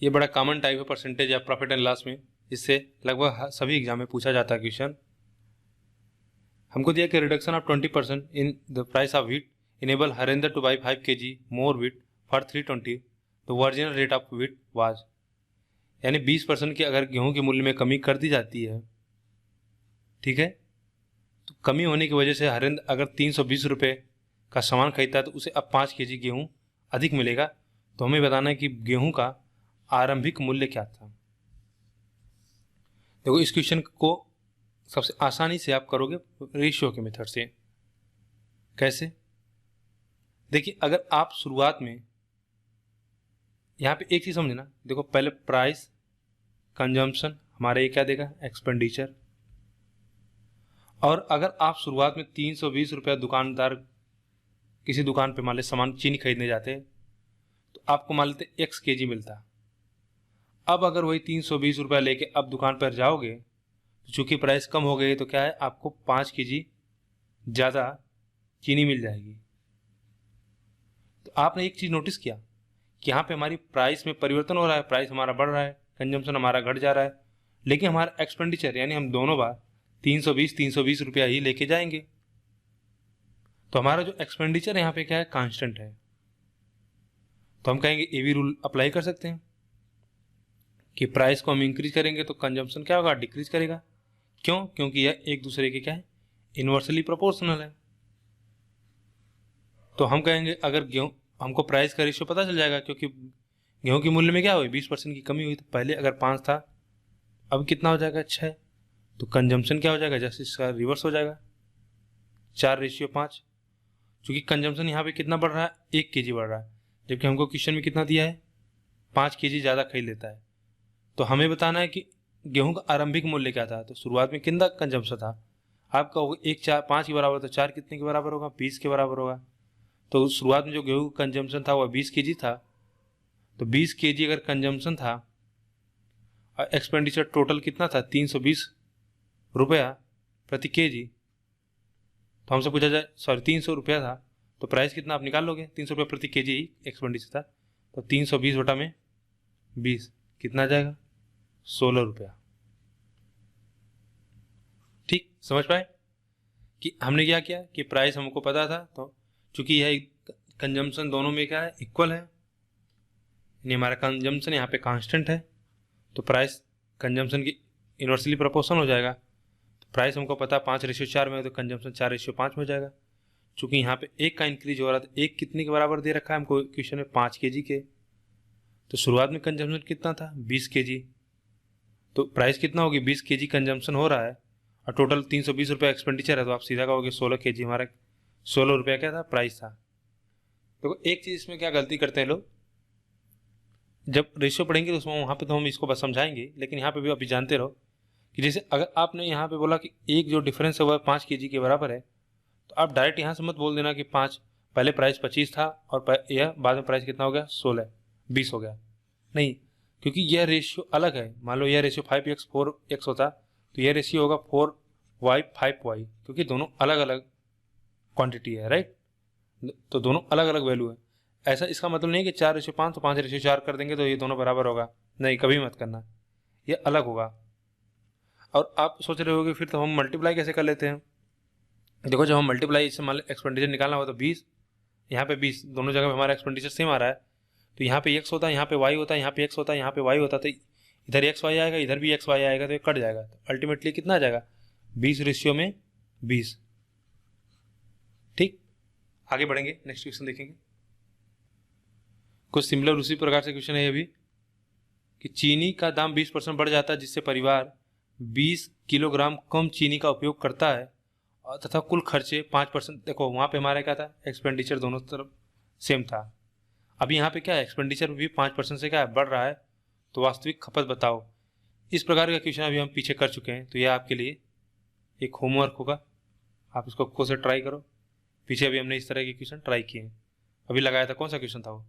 ये बड़ा कॉमन टाइप है परसेंटेज या प्रॉफिट एंड लॉस में, इससे लगभग सभी एग्जाम में पूछा जाता है क्वेश्चन। हमको दिया कि reduction of 20% in the price of wheat enable Harendra two by 5 kg more wheat for 320, the original rate of wheat was, यानी 20% की अगर गेहूं के मूल्य में कमी कर दी जाती है, ठीक है, तो कमी होने की वजह से हरेंद्र अगर 320 रुपये का सामान खरीदता है तो उसे अब 5 kg गेहूं अधिक मिलेगा। तो हमें बताना है कि गेहूं का आरंभिक मूल्य क्या था। देखो इस क्वेश्चन को सबसे आसानी से आप करोगे रेशियो के मेथड से। कैसे, देखिए अगर आप शुरुआत में यहाँ पे एक चीज समझना, देखो पहले प्राइस कंजम्पशन हमारे ये क्या देगा एक्सपेंडिचर, और अगर आप शुरुआत में 320 रुपया दुकानदार किसी दुकान पे मान ले सामान चीनी खरीदने जाते तो आपको मान लेते x kg मिलता। अब अगर वही 320 रुपया लेके अब दुकान पर जाओगे तो चूंकि प्राइस कम हो गई तो क्या है आपको 5 kg ज़्यादा चीनी मिल जाएगी। तो आपने एक चीज़ नोटिस किया कि यहाँ पे हमारी प्राइस में परिवर्तन हो रहा है, प्राइस हमारा बढ़ रहा है, कंजम्पशन हमारा घट जा रहा है, लेकिन हमारा एक्सपेंडिचर यानी हम दोनों बार 320 रुपया ही लेके जाएंगे। तो हमारा जो एक्सपेंडिचर यहाँ पे क्या है कांस्टेंट है। तो हम कहेंगे ए बी रूल अप्लाई कर सकते हैं कि प्राइस को हम इंक्रीज करेंगे तो कंजम्पशन क्या होगा डिक्रीज करेगा। क्यों, क्योंकि यह एक दूसरे के क्या है इन्वर्सली प्रोपोर्शनल है। तो हम कहेंगे अगर गेहूं हमको प्राइस का रेशियो पता चल जाएगा, क्योंकि गेहूं के मूल्य में क्या हुई 20% की कमी हुई, तो पहले अगर 5 था अब कितना हो जाएगा 6, तो कंजम्पशन क्या हो जाएगा जैसे इसका रिवर्स हो जाएगा 4:5। चूंकि कंजम्पशन यहाँ पे कितना बढ़ रहा है 1 kg बढ़ रहा है, जबकि हमको क्वेश्चन में कितना दिया है 5 kg ज़्यादा खरीद लेता है। तो हमें बताना है कि गेहूं का आरंभिक मूल्य क्या था। तो शुरुआत में कितना कंजम्पशन था, आपका 5 के बराबर, तो 4 कितने के बराबर होगा 20 के बराबर होगा। तो शुरुआत में जो गेहूं का कंजम्पशन था वह 20 kg था। तो 20 kg अगर कंजम्पशन था एक्सपेंडिचर टोटल कितना था 320 रुपया प्रति केजी। तो हमसे पूछा जाए 300 रुपया था तो प्राइस कितना आप निकाल लोगे, 300 रुपया प्रति केजी ही एक्सपेंडिचर था, तो 320 बटा में 20 कितना आ जाएगा 16 रुपया। ठीक समझ पाए कि हमने क्या किया कि प्राइस हमको पता था, तो चूंकि यह कंजम्पशन दोनों में क्या है इक्वल है, यानी हमारा कंजम्पशन यहाँ पे कांस्टेंट है, तो प्राइस कंजम्पशन की इनवर्सली प्रोपोर्शनल हो जाएगा। तो प्राइस हमको पता 5:4 में, तो कंजम्पशन 4:5 में हो जाएगा। चूंकि यहाँ पे एक का इंक्रीज हो रहा था, एक कितने के बराबर दे रखा है हमको क्वेश्चन में 5 kg के, तो शुरुआत में कंजम्पशन कितना था 20 kg, तो प्राइस कितना होगी 20 kg कंजम्पशन हो रहा है और टोटल 320 रुपये एक्सपेंडिचर है, तो आप सीधा कहोगे 16 kg हमारा 16 रुपया क्या था प्राइस था। देखो एक चीज़ इसमें क्या गलती करते हैं लोग, जब रेशियो पढ़ेंगे तो उसमें वहाँ पे तो हम इसको बस समझाएंगे, लेकिन यहाँ पे भी अभी जानते रहो कि जैसे अगर आपने यहाँ पे बोला कि एक जो डिफरेंस है वह 5 kg के बराबर है, तो आप डायरेक्ट यहाँ से मत बोल देना कि 5, पहले प्राइस 25 था और यह बाद में प्राइस कितना हो गया 20 हो गया, नहीं, क्योंकि यह रेशियो अलग है। मान लो यह रेशियो 5x 4x होता तो यह रेशियो होगा 4y 5y, क्योंकि दोनों अलग अलग क्वांटिटी है, राइट, तो दोनों अलग अलग वैल्यू है। ऐसा इसका मतलब नहीं कि 4:5 तो 5:4 कर देंगे तो ये दोनों बराबर होगा, नहीं, कभी मत करना, ये अलग होगा। और आप सोच रहे होगे फिर तो हम मल्टीप्लाई कैसे कर लेते हैं। देखो जब हम मल्टीप्लाई इससे मान लो एक्सपेंडिचर निकालना हो तो 20, यहाँ पे 20, दोनों जगह पे हमारा एक्सपेंडिचर सेम आ रहा है, तो यहाँ पे x होता है, यहाँ पे y होता है, यहाँ पे x होता है, यहाँ पे y होता है, तो इधर x y आएगा, इधर भी x y आएगा, तो ये कट जाएगा, तो अल्टीमेटली कितना आ जाएगा 20:20। ठीक, आगे बढ़ेंगे, नेक्स्ट क्वेश्चन देखेंगे। कुछ सिमिलर उसी प्रकार से क्वेश्चन है ये भी कि चीनी का दाम 20% बढ़ जाता है जिससे परिवार 20 किलोग्राम कम चीनी का उपयोग करता है तथा कुल खर्चे 5%। देखो वहाँ पे हमारा क्या था एक्सपेंडिचर दोनों तरफ सेम था, अभी यहाँ पे क्या है एक्सपेंडिचर भी 5% से क्या है बढ़ रहा है, तो वास्तविक खपत बताओ। इस प्रकार का क्वेश्चन अभी हम पीछे कर चुके हैं, तो यह आपके लिए एक होमवर्क होगा, आप इसको खुद से ट्राई करो। पीछे अभी हमने इस तरह के क्वेश्चन ट्राई किए हैं, अभी लगाया था, कौन सा क्वेश्चन था वो,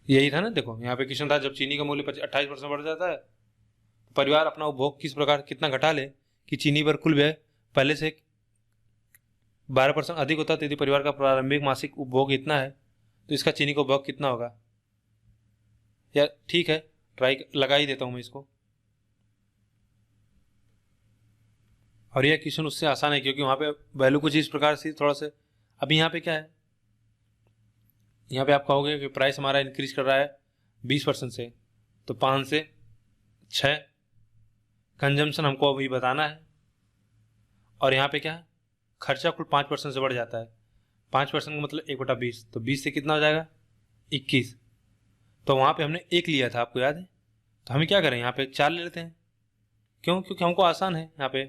यही था ना। देखो यहाँ पे क्वेश्चन था जब चीनी का मूल्य 28% बढ़ जाता है तो परिवार अपना उपभोग किस प्रकार कितना घटा ले कि चीनी पर कुल व्यय पहले से 12% अधिक होता है, तो यदि परिवार का प्रारंभिक मासिक उपभोग इतना है तो इसका चीनी का उपभोग कितना होगा। या ठीक है ट्राई लगा ही देता हूँ मैं इसको, और यह क्वेश्चन उससे आसान है क्योंकि वहाँ पे वैल्यू कुछ इस प्रकार से थोड़ा सा। अभी यहाँ पे क्या है, यहाँ पे आप कहोगे कि प्राइस हमारा इंक्रीज कर रहा है 20% से, तो 5 से 6 कंजम्पशन हमको अभी बताना है, और यहाँ पे क्या है खर्चा कुल 5% से बढ़ जाता है, 5% का मतलब 1/20, तो 20 से कितना हो जाएगा 21, तो वहाँ पे हमने 1 लिया था आपको याद है, तो हमें क्या करें यहाँ पे 4 ले लेते हैं, क्यों, क्योंकि हमको आसान है, यहाँ पे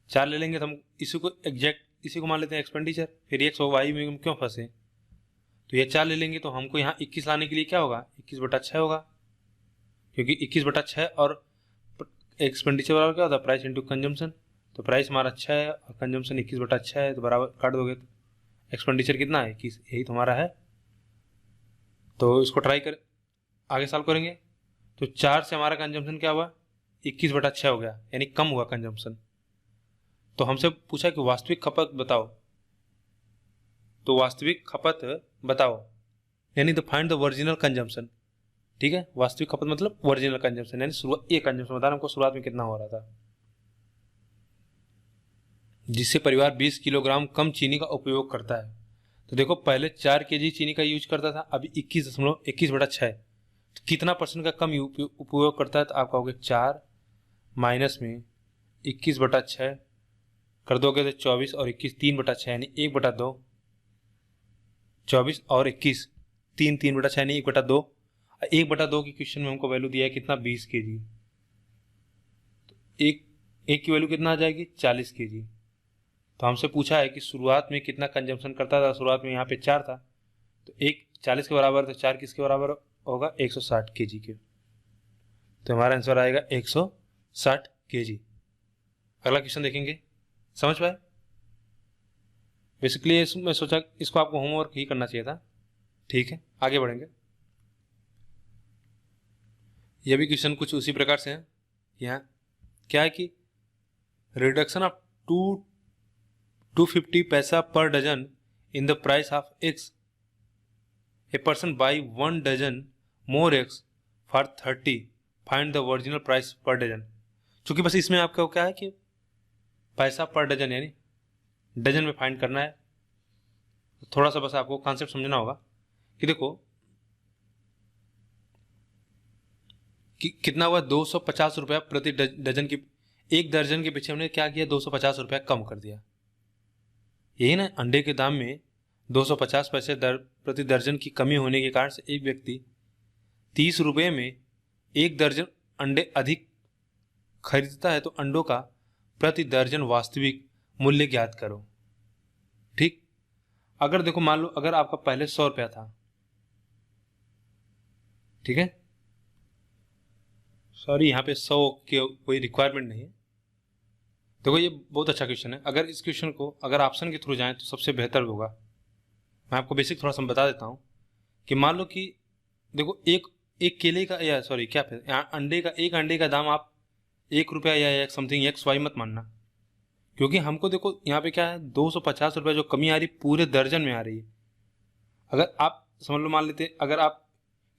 4 ले लेंगे तो हम इसी को एग्जैक्ट इसी को मान लेते हैं एक्सपेंडिचर, फिर x और y में हम क्यों फंसे, तो ये 4 ले लेंगे तो हमको यहाँ 21 लाने के लिए क्या होगा 21/6 होगा, क्योंकि 21/6 और एक्सपेंडिचर बराबर क्या होता है प्राइस इंटू कंजम्पशन, तो प्राइस हमारा 6 है और कंजम्पशन 21/6 है, तो बराबर काट दोगे तो एक्सपेंडिचर कितना है 21, यही तो हमारा है। तो इसको ट्राई कर आगे सॉल्व करेंगे, तो 4 से हमारा कंजम्पशन क्या हुआ 21/6 हो गया, यानी कम हुआ कंजम्पशन। तो हमसे पूछा कि वास्तविक खपत बताओ, तो वास्तविक खपत बताओ यानी the find the original consumption. ठीक है, वास्तविक खपत मतलब ओरिजिनल कंजम्पशन, यानी शुरुआत ये कंजम्पशन बताना हमको शुरुआत में कितना हो रहा था जिससे परिवार 20 किलोग्राम कम चीनी का उपयोग करता है। तो देखो पहले 4 kg चीनी का यूज करता था, अभी 21/6, तो कितना % का कम उपयोग करता है, तो आप कहोगे 4 माइनस में 21/6 कर दोगे तो 24 और 21 3/6 यानी 1/2, 24 और 21 3/6 यानी 1/2, 1/2 की क्वेश्चन में हमको वैल्यू दिया है कितना 20 kg, तो एक की वैल्यू कितना आ जाएगी 40 kg। तो हमसे पूछा है कि शुरुआत में कितना कंजम्पशन करता था, शुरुआत में यहाँ पे 4 था, तो 1 40 के बराबर, तो 4 किसके बराबर होगा 160 kg के, तो हमारा आंसर आएगा 160 केजी। अगला क्वेश्चन देखेंगे, समझ पाए? बेसिकली मैं सोचा इसको आपको होमवर्क ही करना चाहिए था। ठीक है, आगे बढ़ेंगे। यह भी क्वेश्चन कुछ उसी प्रकार से है। यहाँ क्या है कि रिडक्शन ऑफ 250 पैसा per dozen in the price of X, a person buy 1 dozen more X for 30, find the original price per dozen. चूंकि बस इसमें आपका क्या है कि पैसा पर डजन यानी डजन में फाइंड करना है, तो थोड़ा सा बस आपको कॉन्सेप्ट समझना होगा कि देखो कि कितना हुआ, 250 रुपया प्रति डजन की, एक दर्जन के पीछे हमने क्या किया, 250 रुपया कम कर दिया। यही ना, अंडे के दाम में 250 पैसे प्रति दर्जन की कमी होने के कारण से एक व्यक्ति 30 रुपये में एक दर्जन अंडे अधिक खरीदता है, तो अंडों का प्रति दर्जन वास्तविक मूल्य ज्ञात करो। ठीक, अगर देखो मान लो अगर आपका पहले 100 रुपया था, ठीक है, सॉरी यहाँ पे 100 की कोई रिक्वायरमेंट नहीं है। देखो ये बहुत अच्छा क्वेश्चन है, अगर इस क्वेश्चन को अगर ऑप्शन के थ्रू जाएं तो सबसे बेहतर होगा। मैं आपको बेसिक थोड़ा सा बता देता हूँ कि मान लो कि देखो एक केले का या सॉरी क्या अंडे का, एक अंडे का दाम आप 1 रुपया या एक समथिंग XY मत मानना, क्योंकि हमको देखो यहाँ पे क्या है, 250 रुपया जो कमी आ रही पूरे दर्जन में आ रही है। अगर आप समझ लो, मान लेते अगर आप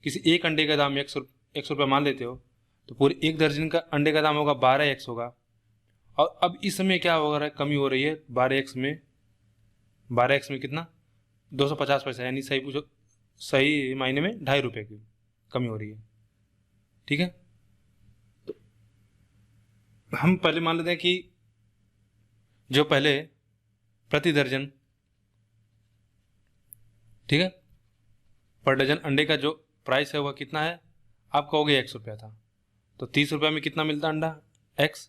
किसी एक अंडे का दाम 100 रुपया मान लेते हो, तो पूरे एक दर्जन का अंडे का दाम होगा 12x होगा। और अब इस समय क्या हो रहा है, कमी हो रही है 12x में कितना, 250 पैसा, यानी सही पूछो सही मायने में 2.5 रुपये की कमी हो रही है। ठीक है, तो हम पहले मान लेते हैं कि जो पहले प्रति दर्जन, ठीक है, पर डजन अंडे का जो प्राइस है वह कितना है, आप कहोगे 100 रुपया था, तो 30 रुपया में कितना मिलता अंडा, x।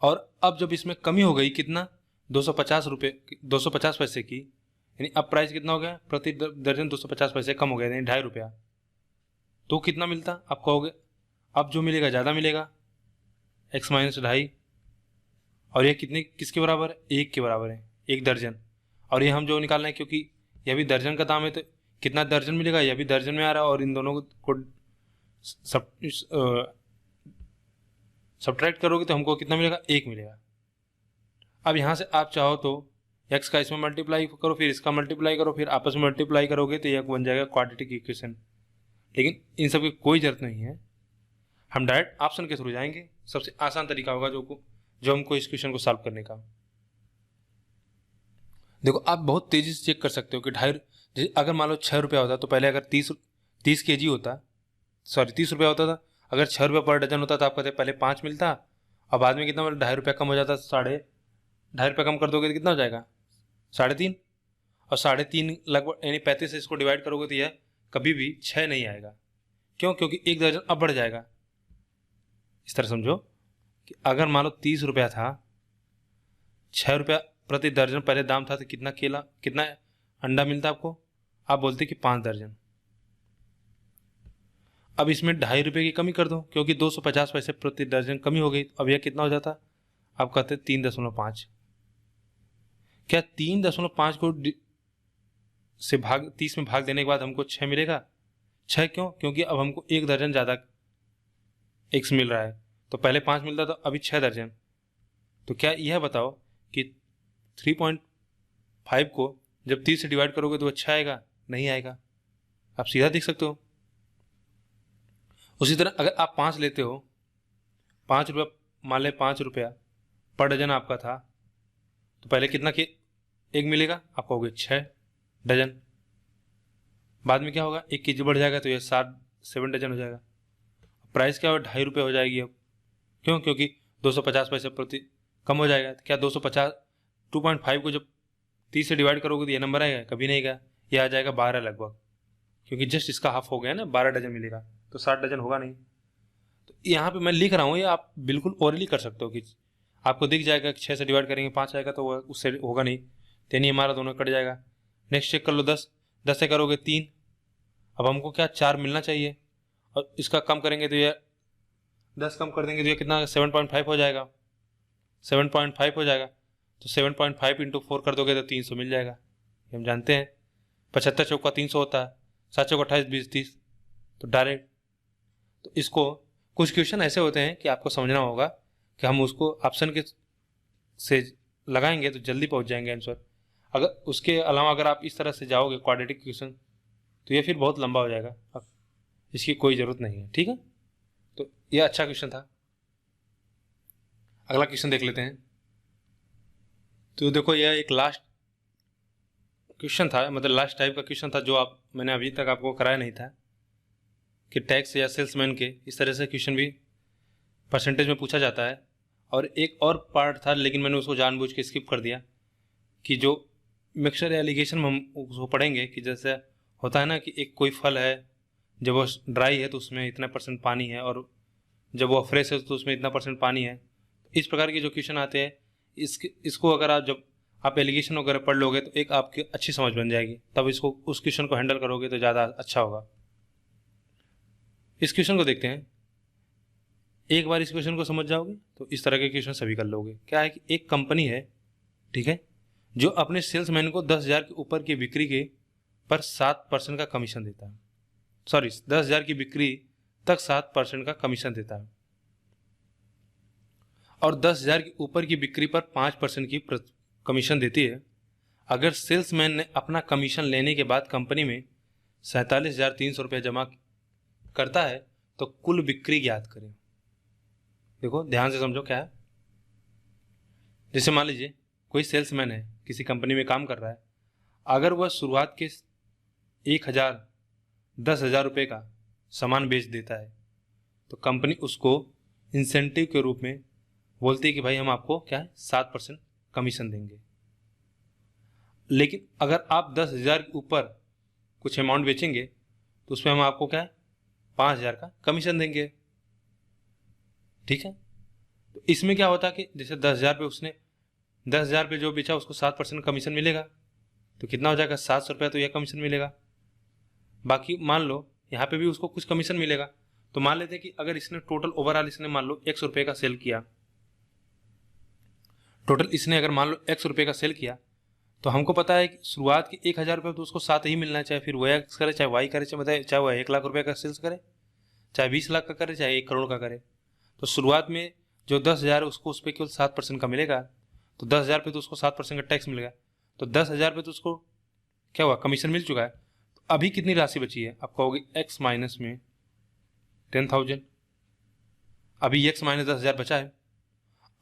और अब जब इसमें कमी हो गई कितना, 250 पैसे की, यानी अब प्राइस कितना हो गया, प्रति दर्जन 250 पैसे कम हो गया, यानी 2.5 रुपया, तो कितना मिलता, आप कहोगे अब जो मिलेगा ज़्यादा मिलेगा, x माइनस 2.5। और ये कितने किसके बराबर है, 1 के बराबर है, 1 दर्जन। और ये हम जो निकालना है, क्योंकि यह भी दर्जन का दाम है, तो कितना दर्जन मिलेगा, यह भी दर्जन में आ रहा है, और इन दोनों को सब्ट्रैक्ट करोगे तो हमको कितना मिलेगा, 1 मिलेगा। अब यहाँ से आप चाहो तो x का इसमें मल्टीप्लाई करो, फिर इसका मल्टीप्लाई करो, फिर आपस में मल्टीप्लाई करोगे तो यह बन जाएगा क्वाड्रेटिक इक्वेशन। लेकिन इन सब की कोई जरूरत नहीं है, हम डायरेक्ट ऑप्शन के थ्रू जाएंगे, सबसे आसान तरीका होगा जो हमको इस क्वेश्चन को सॉल्व करने का। देखो आप बहुत तेजी से चेक कर सकते हो कि 2.5, अगर मान लो 6 रुपया होता तो पहले अगर 30 केजी होता, सॉरी 30 रुपया होता था, अगर 6 रुपया पर डजन होता तो आपको पहले 5 मिलता, और बाद में कितना, 2.5 रुपया कम हो जाता, 2.5 रुपया कम कर दोगे तो कितना हो जाएगा, 3.5। और 3.5 लगभग यानी 35 से इसको डिवाइड करोगे तो यह कभी भी 6 नहीं आएगा। क्यों, क्योंकि एक दर्जन अब बढ़ जाएगा। इस तरह समझो कि अगर मान लो 30 रुपया था, 6 रुपया प्रति दर्जन पहले दाम था, तो कितना अंडा मिलता आपको, आप बोलते कि 5 दर्जन। अब इसमें 2.5 रुपये की कमी कर दो, क्योंकि 250 पैसे प्रति दर्जन कमी हो गई, अब यह कितना हो जाता, आप कहते 3.5। क्या 3.5 को से 30 में भाग देने के बाद हमको 6 मिलेगा, 6 क्यों, क्योंकि अब हमको 1 दर्जन ज़्यादा x मिल रहा है, तो पहले 5 मिलता तो अभी 6 दर्जन। तो क्या यह बताओ कि 3.5 को जब 30 से डिवाइड करोगे तो अच्छा आएगा, नहीं आएगा, आप सीधा देख सकते हो। उसी तरह अगर आप 5 लेते हो, 5 रुपया मान ले, 5 रुपया पर डजन आपका था, तो पहले कितना के 1 मिलेगा, आप कहोगे 6 डजन। बाद में क्या होगा, 1 केजी बढ़ जाएगा, तो यह 7 डजन हो जाएगा। प्राइस क्या होगा, 2.5 रुपये हो जाएगी अब, क्यों, क्योंकि 250 पैसे प्रति कम हो जाएगा। तो क्या 2.5 को जब 30 से डिवाइड करोगे तो ये नंबर आएगा, कभी नहीं आएगा, ये आ जाएगा 12 लगभग, क्योंकि जस्ट इसका हाफ हो गया ना, 12 डजन मिलेगा, तो 60 डजन होगा नहीं। तो यहाँ पे मैं लिख रहा हूँ, ये आप बिल्कुल ओरली कर सकते हो कि आपको दिख जाएगा कि 6 से डिवाइड करेंगे 5 आएगा, तो उससे होगा नहीं, तो नहीं हमारा दोनों कट जाएगा। नेक्स्ट चेक कर लो, 10 से करोगे 3, अब हमको क्या 4 मिलना चाहिए, और इसका कम करेंगे तो यह 10 कम कर देंगे तो ये कितना 7.5 हो जाएगा, 7.5 हो जाएगा। तो 7.5 इंटू 4 कर दोगे तो 300 मिल जाएगा। ये हम जानते हैं 75 चौका 300 होता है, 7 चौका 28, 20, 30, तो डायरेक्ट। तो इसको कुछ क्वेश्चन ऐसे होते हैं कि आपको समझना होगा कि हम उसको ऑप्शन के से लगाएंगे तो जल्दी पहुंच जाएंगे आंसर। अगर उसके अलावा अगर आप इस तरह से जाओगे क्वाड्रेटिक क्वेश्चन तो ये फिर बहुत लंबा हो जाएगा, अब इसकी कोई ज़रूरत नहीं है। ठीक है, तो ये अच्छा क्वेश्चन था। अगला क्वेश्चन देख लेते हैं। तो देखो यह एक लास्ट क्वेश्चन था, मतलब लास्ट टाइप का क्वेश्चन था जो मैंने अभी तक आपको कराया नहीं था कि टैक्स या सेल्समैन के इस तरह से क्वेश्चन भी परसेंटेज में पूछा जाता है। और एक और पार्ट था लेकिन मैंने उसको जानबूझ के स्किप कर दिया कि जो मिक्सचर या एलिगेशन में हम उसको पढ़ेंगे कि जैसे होता है ना कि एक कोई फल है, जब वो ड्राई है तो उसमें इतना % पानी है, और जब वो फ्रेश है तो उसमें इतना % पानी है। इस प्रकार के जो क्वेश्चन आते हैं इसको अगर आप एलिगेशन वगैरह पढ़ लोगे तो एक आपकी अच्छी समझ बन जाएगी, तब इसको उस क्वेश्चन को हैंडल करोगे तो ज़्यादा अच्छा होगा। इस क्वेश्चन को देखते हैं। एक बार इस क्वेश्चन को समझ जाओगे तो इस तरह के क्वेश्चन सभी कर लोगे। क्या है कि एक कंपनी है, ठीक है, जो अपने सेल्समैन को 10,000 के ऊपर की बिक्री के पर 7% का कमीशन देता है। सॉरी, 10,000 की बिक्री तक 7% का कमीशन देता है, और 10,000 के ऊपर की बिक्री पर 5% की कमीशन देती है। अगर सेल्समैन ने अपना कमीशन लेने के बाद कंपनी में 47,300 रुपये जमा करता है तो कुल बिक्री ज्ञात करें। देखो ध्यान से समझो क्या है। जैसे मान लीजिए कोई सेल्समैन है, किसी कंपनी में काम कर रहा है, अगर वह शुरुआत के 1,000 10,000 रुपये का सामान बेच देता है तो कंपनी उसको इंसेंटिव के रूप में बोलती है कि भाई हम आपको क्या है 7% कमीशन देंगे। लेकिन अगर आप 10,000 के ऊपर कुछ अमाउंट बेचेंगे तो उसमें हम आपको क्या है 5,000 का कमीशन देंगे। ठीक है, तो इसमें क्या होता है कि जैसे 10,000 पे उसने 10,000 पे जो बेचा उसको 7% कमीशन मिलेगा, तो कितना हो जाएगा 700 रुपया, तो यह कमीशन मिलेगा। बाकी मान लो यहाँ पे भी उसको कुछ कमीशन मिलेगा। तो मान लेते हैं कि अगर इसने टोटल ओवरऑल इसने मान लो 100 रुपये का सेल किया, टोटल इसने अगर मान लो 100 रुपये का सेल किया, तो हमको पता है कि शुरुआत के 1,000 रुपये तो उसको 7 ही मिलना है, चाहे फिर वह एक्स करे चाहे वाई करे, चाहे वह 1 लाख रुपये का सेल्स करे, चाहे 20 लाख का करे, चाहे 1 करोड़ का करे। तो शुरुआत में जो 10,000 उसको उस पर केवल 7% का मिलेगा, तो 10,000 पे तो उसको 7% का टैक्स मिलेगा, तो 10,000 पे तो उसको क्या हुआ कमीशन मिल चुका है। तो अभी कितनी राशि बची है, आप कहोगे एक्स माइनस में 10,000, अभी एक्स माइनस 10,000 बचा है।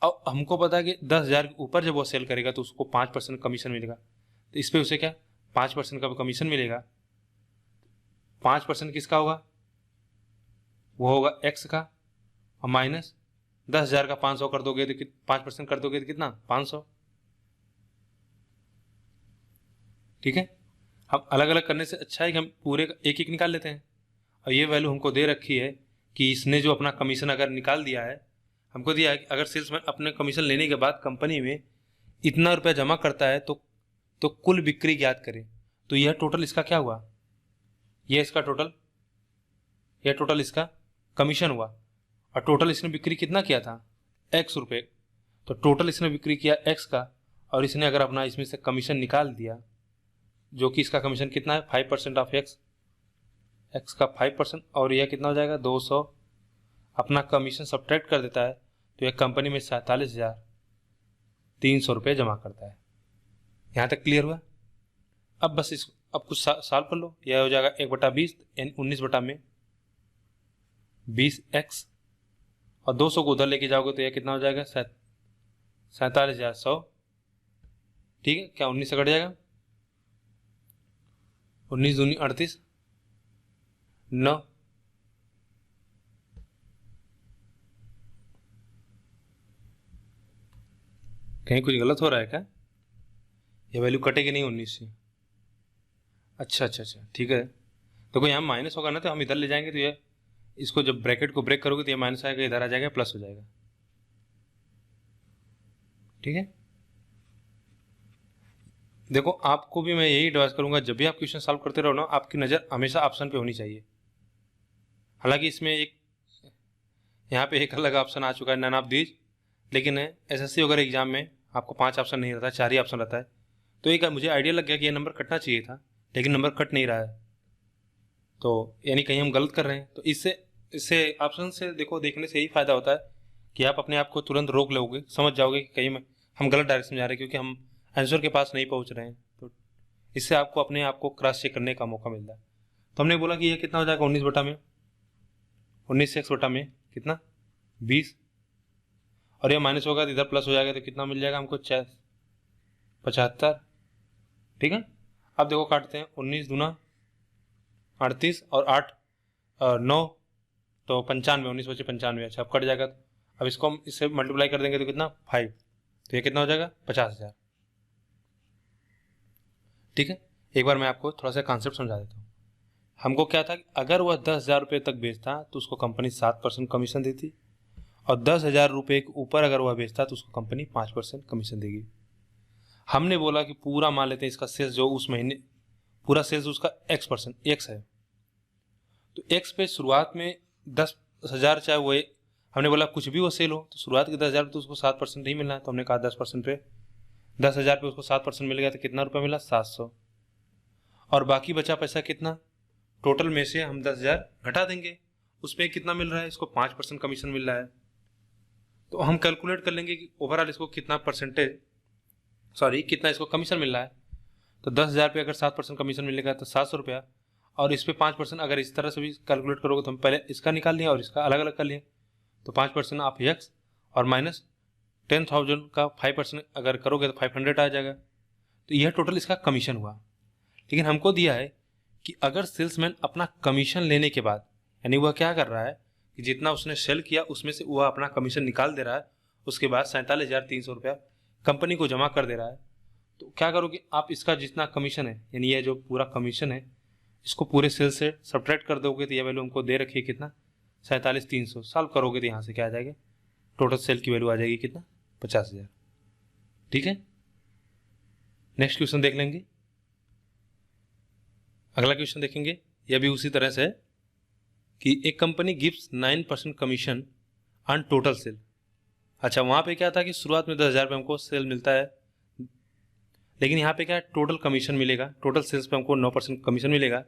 अब हमको पता है कि 10,000 के ऊपर जब वो सेल करेगा तो उसको 5% कमीशन मिलेगा, तो इस पर उसे क्या 5% का कमीशन मिलेगा। 5% किसका होगा, वो होगा एक्स का, और माइनस 10,000 का 500 कर दोगे तो 5% कर दोगे तो कितना 500। ठीक है, हम अलग अलग करने से अच्छा है कि हम पूरे का एक एक निकाल लेते हैं। और ये वैल्यू हमको दे रखी है कि इसने जो अपना कमीशन अगर निकाल दिया है, हमको दिया है कि अगर सेल्समैन अपने कमीशन लेने के बाद कंपनी में इतना रुपया जमा करता है तो कुल बिक्री ज्ञात करें। तो यह टोटल इसका क्या हुआ, यह इसका टोटल, यह टोटल इसका कमीशन हुआ, और टोटल इसने बिक्री कितना किया था एक्स रुपये, तो टोटल इसने बिक्री किया एक्स का, और इसने अगर अपना इसमें से कमीशन निकाल दिया, जो कि इसका कमीशन कितना है 5% ऑफ एक्स, एक्स का 5%, और यह कितना हो जाएगा 200, अपना कमीशन सब्ट्रैक्ट कर देता है तो यह कंपनी में 47,300 रुपये जमा करता है। यहाँ तक क्लियर हुआ। अब बस अब कुछ सॉल्व कर लो। यह हो जाएगा 1/20 यानी 19/20x, और 200 को उधर लेके जाओगे तो यह कितना हो जाएगा 47,100। ठीक है, क्या 19 से कट जाएगा, 19 दूनी 38, 9, कहीं कुछ गलत हो रहा है क्या, ये वैल्यू कटेगी नहीं 19 से। अच्छा, ठीक है। देखो यहाँ माइनस होगा ना तो हम इधर ले जाएंगे, तो ये इसको जब ब्रैकेट को ब्रेक करोगे तो ये माइनस आएगा, इधर आ जाएगा प्लस हो जाएगा। ठीक है, देखो आपको भी मैं यही एडवाइस करूंगा, जब भी आप क्वेश्चन सॉल्व करते रहो ना, आपकी नज़र हमेशा ऑप्शन पे होनी चाहिए। हालांकि इसमें एक यहाँ पे एक अलग ऑप्शन आ चुका है नन ऑफ दीज, लेकिन एसएससी वगैरह एग्जाम में आपको 5 ऑप्शन नहीं रहता, 4 ही ऑप्शन रहता है। तो एक मुझे आइडिया लग गया कि ये नंबर कटना चाहिए था, लेकिन नंबर कट नहीं रहा है, तो यानी कहीं हम गलत कर रहे हैं। तो इससे ऑप्शन से देखने से यही फायदा होता है कि आप अपने आप को तुरंत रोक लोगे, समझ जाओगे कि कहीं हम गलत डायरेक्शन में जा रहे हैं, क्योंकि हम आंसर के पास नहीं पहुंच रहे हैं। तो इससे आपको अपने आप को क्रॉस चेक करने का मौका मिलता है। तो हमने बोला कि ये कितना हो जाएगा 19 बटा में 19 से x बटा में कितना 20, और ये माइनस होगा तो इधर प्लस हो जाएगा, तो कितना मिल जाएगा हमको 75। ठीक है, अब देखो काटते हैं, 19 दूना 38 और 8 9 तो 95, 19 बचे 95। अच्छा, अब कट जाएगा, अब इसको हम इससे मल्टीप्लाई कर देंगे तो कितना 5, तो ये कितना हो जाएगा 50,000। ठीक है, एक बार मैं आपको थोड़ा सा कॉन्सेप्ट समझा देता हूँ। हमको क्या था कि अगर वह 10,000 रुपये तक बेचता तो उसको कंपनी 7% कमीशन देती, और 10,000 रुपये के ऊपर अगर वह बेचता तो उसको कंपनी 5% कमीशन देगी। हमने बोला कि पूरा मान लेते हैं इसका सेल्स जो उस महीने पूरा सेल्स उसका x है, तो x पे शुरुआत में 10,000 चाहे वो हमने बोला कुछ भी वो सेल हो तो शुरुआत के 10,000 तो उसको 7% नहीं मिलना है, तो हमने कहा 10% पे 10,000 पे उसको 7% मिल गया, तो कितना रुपया मिला 700, और बाकी बचा पैसा कितना, टोटल में से हम 10,000 घटा देंगे, उसमें कितना मिल रहा है, इसको 5% कमीशन मिल रहा है। तो हम कैलकुलेट कर लेंगे कि ओवरऑल इसको कितना कितना इसको कमीशन मिल रहा है। तो 10,000 पे अगर 7% कमीशन मिलेगा तो 700 रुपया, और इस पे 5% अगर इस तरह से भी कैलकुलेट करोगे तो हम पहले इसका निकाल लिए और इसका अलग अलग कर लिए, तो 5% आप x और माइनस 10,000 का 5% अगर करोगे तो 500 आ जाएगा। तो यह टोटल इसका कमीशन हुआ। लेकिन हमको दिया है कि अगर सेल्समैन अपना कमीशन लेने के बाद, यानी वह क्या कर रहा है कि जितना उसने सेल किया उसमें से वह अपना कमीशन निकाल दे रहा है, उसके बाद 47,300 रुपया कंपनी को जमा कर दे रहा है, तो क्या करोगे आप, इसका जितना कमीशन है यानी यह जो पूरा कमीशन है इसको पूरे सेल से सब्ट्रैक्ट कर दोगे, तो यह वैल्यू हमको दे रखी है कितना 47,300। सॉल्व करोगे तो यहाँ से क्या आ जाएगा, टोटल सेल की वैल्यू आ जाएगी कितना 50,000। ठीक है, नेक्स्ट क्वेश्चन देख लेंगे। अगला क्वेश्चन देखेंगे, यह भी उसी तरह से है कि एक company gives 9% commission on total sale. अच्छा, वहाँ पे क्या था कि शुरुआत में 10,000 पे हमको सेल मिलता है, लेकिन यहाँ पे क्या है टोटल कमीशन मिलेगा, टोटल सेल्स पे हमको 9% कमीशन मिलेगा,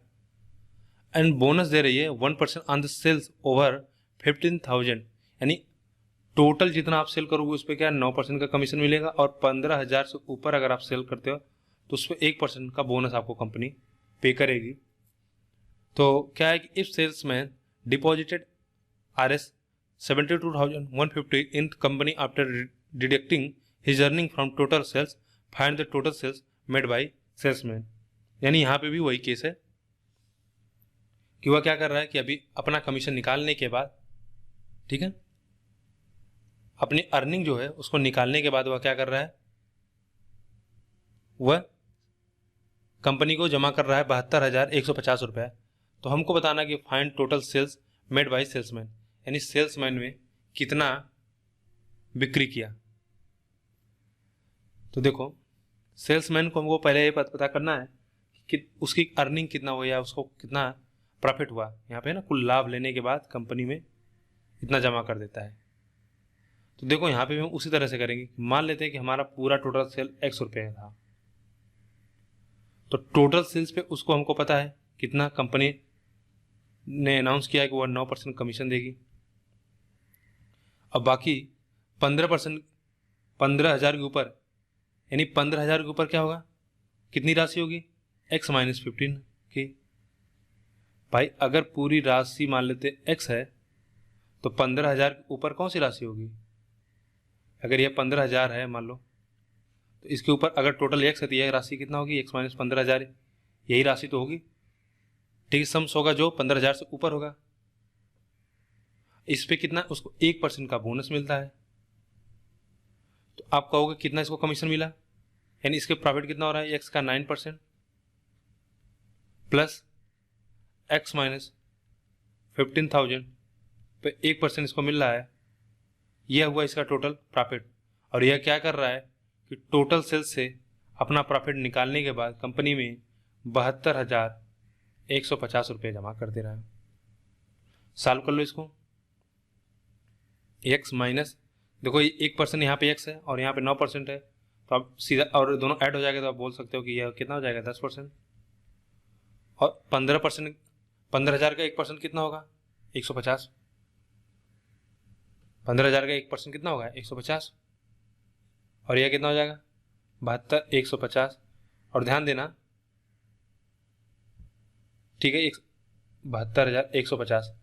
एंड बोनस दे रही है 1% ऑन द सेल्स ओवर 15,000, यानी टोटल जितना आप सेल करोगे उस पर क्या 9% का कमीशन मिलेगा, और 15,000 से ऊपर अगर आप सेल करते हो तो उस पर 1% का बोनस आपको कंपनी पे करेगी। तो क्या है कि if salesman deposited RS 72,150 in company after deducting his earning from total sales, find the total sales made by salesman. यानी यहाँ पे भी वही केस है कि वह क्या कर रहा है कि अभी अपना कमीशन निकालने के बाद, ठीक है, अपनी अर्निंग जो है उसको निकालने के बाद वह क्या कर रहा है, वह कंपनी को जमा कर रहा है 72,150 रुपया। तो हमको बताना कि find total sales made by salesman, यानी सेल्समैन में कितना बिक्री किया। तो देखो सेल्समैन को हमको पहले ये पता करना है कि उसकी अर्निंग कितना हुआ या उसको कितना प्रॉफिट हुआ। यहाँ पे ना कुल लाभ लेने के बाद कंपनी में इतना जमा कर देता है। तो देखो यहाँ पे भी हम उसी तरह से करेंगे, मान लेते हैं कि हमारा पूरा टोटल सेल 100 रुपये था, तो टोटल सेल्स पे उसको हमको पता है कितना कंपनी ने अनाउंस किया है कि वह 9% कमीशन देगी। अब बाकी 15% 15,000 के ऊपर, यानी 15,000 के ऊपर क्या होगा, कितनी राशि होगी x माइनस 15 की। भाई अगर पूरी राशि मान लेते x है तो 15,000 के ऊपर कौन सी राशि होगी, अगर यह 15,000 है मान लो, तो इसके ऊपर अगर टोटल x है तो यह राशि कितना होगी x माइनस 15,000, यही राशि तो होगी। ठीक है, सम्स होगा जो 15,000 से ऊपर होगा। इस पे कितना, उसको 1% का बोनस मिलता है। तो आप कहोगे कितना इसको कमीशन मिला, यानी इसके प्रॉफिट कितना हो रहा है x का 9% प्लस x माइनस 15,000 पे 1% इसको मिल रहा है, यह हुआ इसका टोटल प्रॉफिट। और यह क्या कर रहा है कि टोटल सेल्स से अपना प्रॉफिट निकालने के बाद कंपनी में 72,150 रुपये जमा कर दे रहा है। सॉल्व कर लो इसको, एक्स माइनस, देखो ये 1% यहाँ पे एक्स है और यहाँ पे 9% है, तो आप सीधा और दोनों ऐड हो जाएगा तो आप बोल सकते हो कि यह कितना हो जाएगा 10%। और 15%, 15,000 का 1% कितना होगा 150। 15,000 का 1% कितना होगा 150। और यह कितना हो जाएगा 72, 150। और ध्यान देना, ठीक है, 72,150,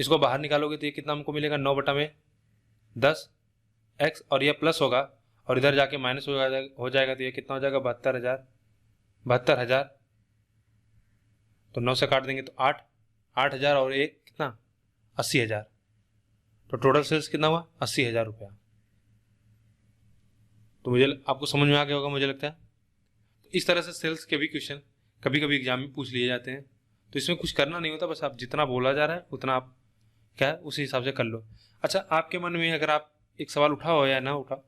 इसको बाहर निकालोगे तो ये कितना हमको मिलेगा 9/10 एक्स, और यह प्लस होगा और इधर जाके माइनस हो जाएगा तो ये कितना हो जाएगा 72,000। तो 9 से काट देंगे तो 8,000 और एक कितना 80,000। तो टोटल सेल्स कितना हुआ 80,000 रुपया। तो मुझे आपको समझ में आ गया होगा मुझे लगता है। तो इस तरह से सेल्स के भी क्वेश्चन कभी कभी एग्जाम में पूछ लिए जाते हैं। तो इसमें कुछ करना नहीं होता, बस आप जितना बोला जा रहा है उतना आप क्या है उसी हिसाब से कर लो। अच्छा, आपके मन में अगर आप एक सवाल उठा हो या ना उठा,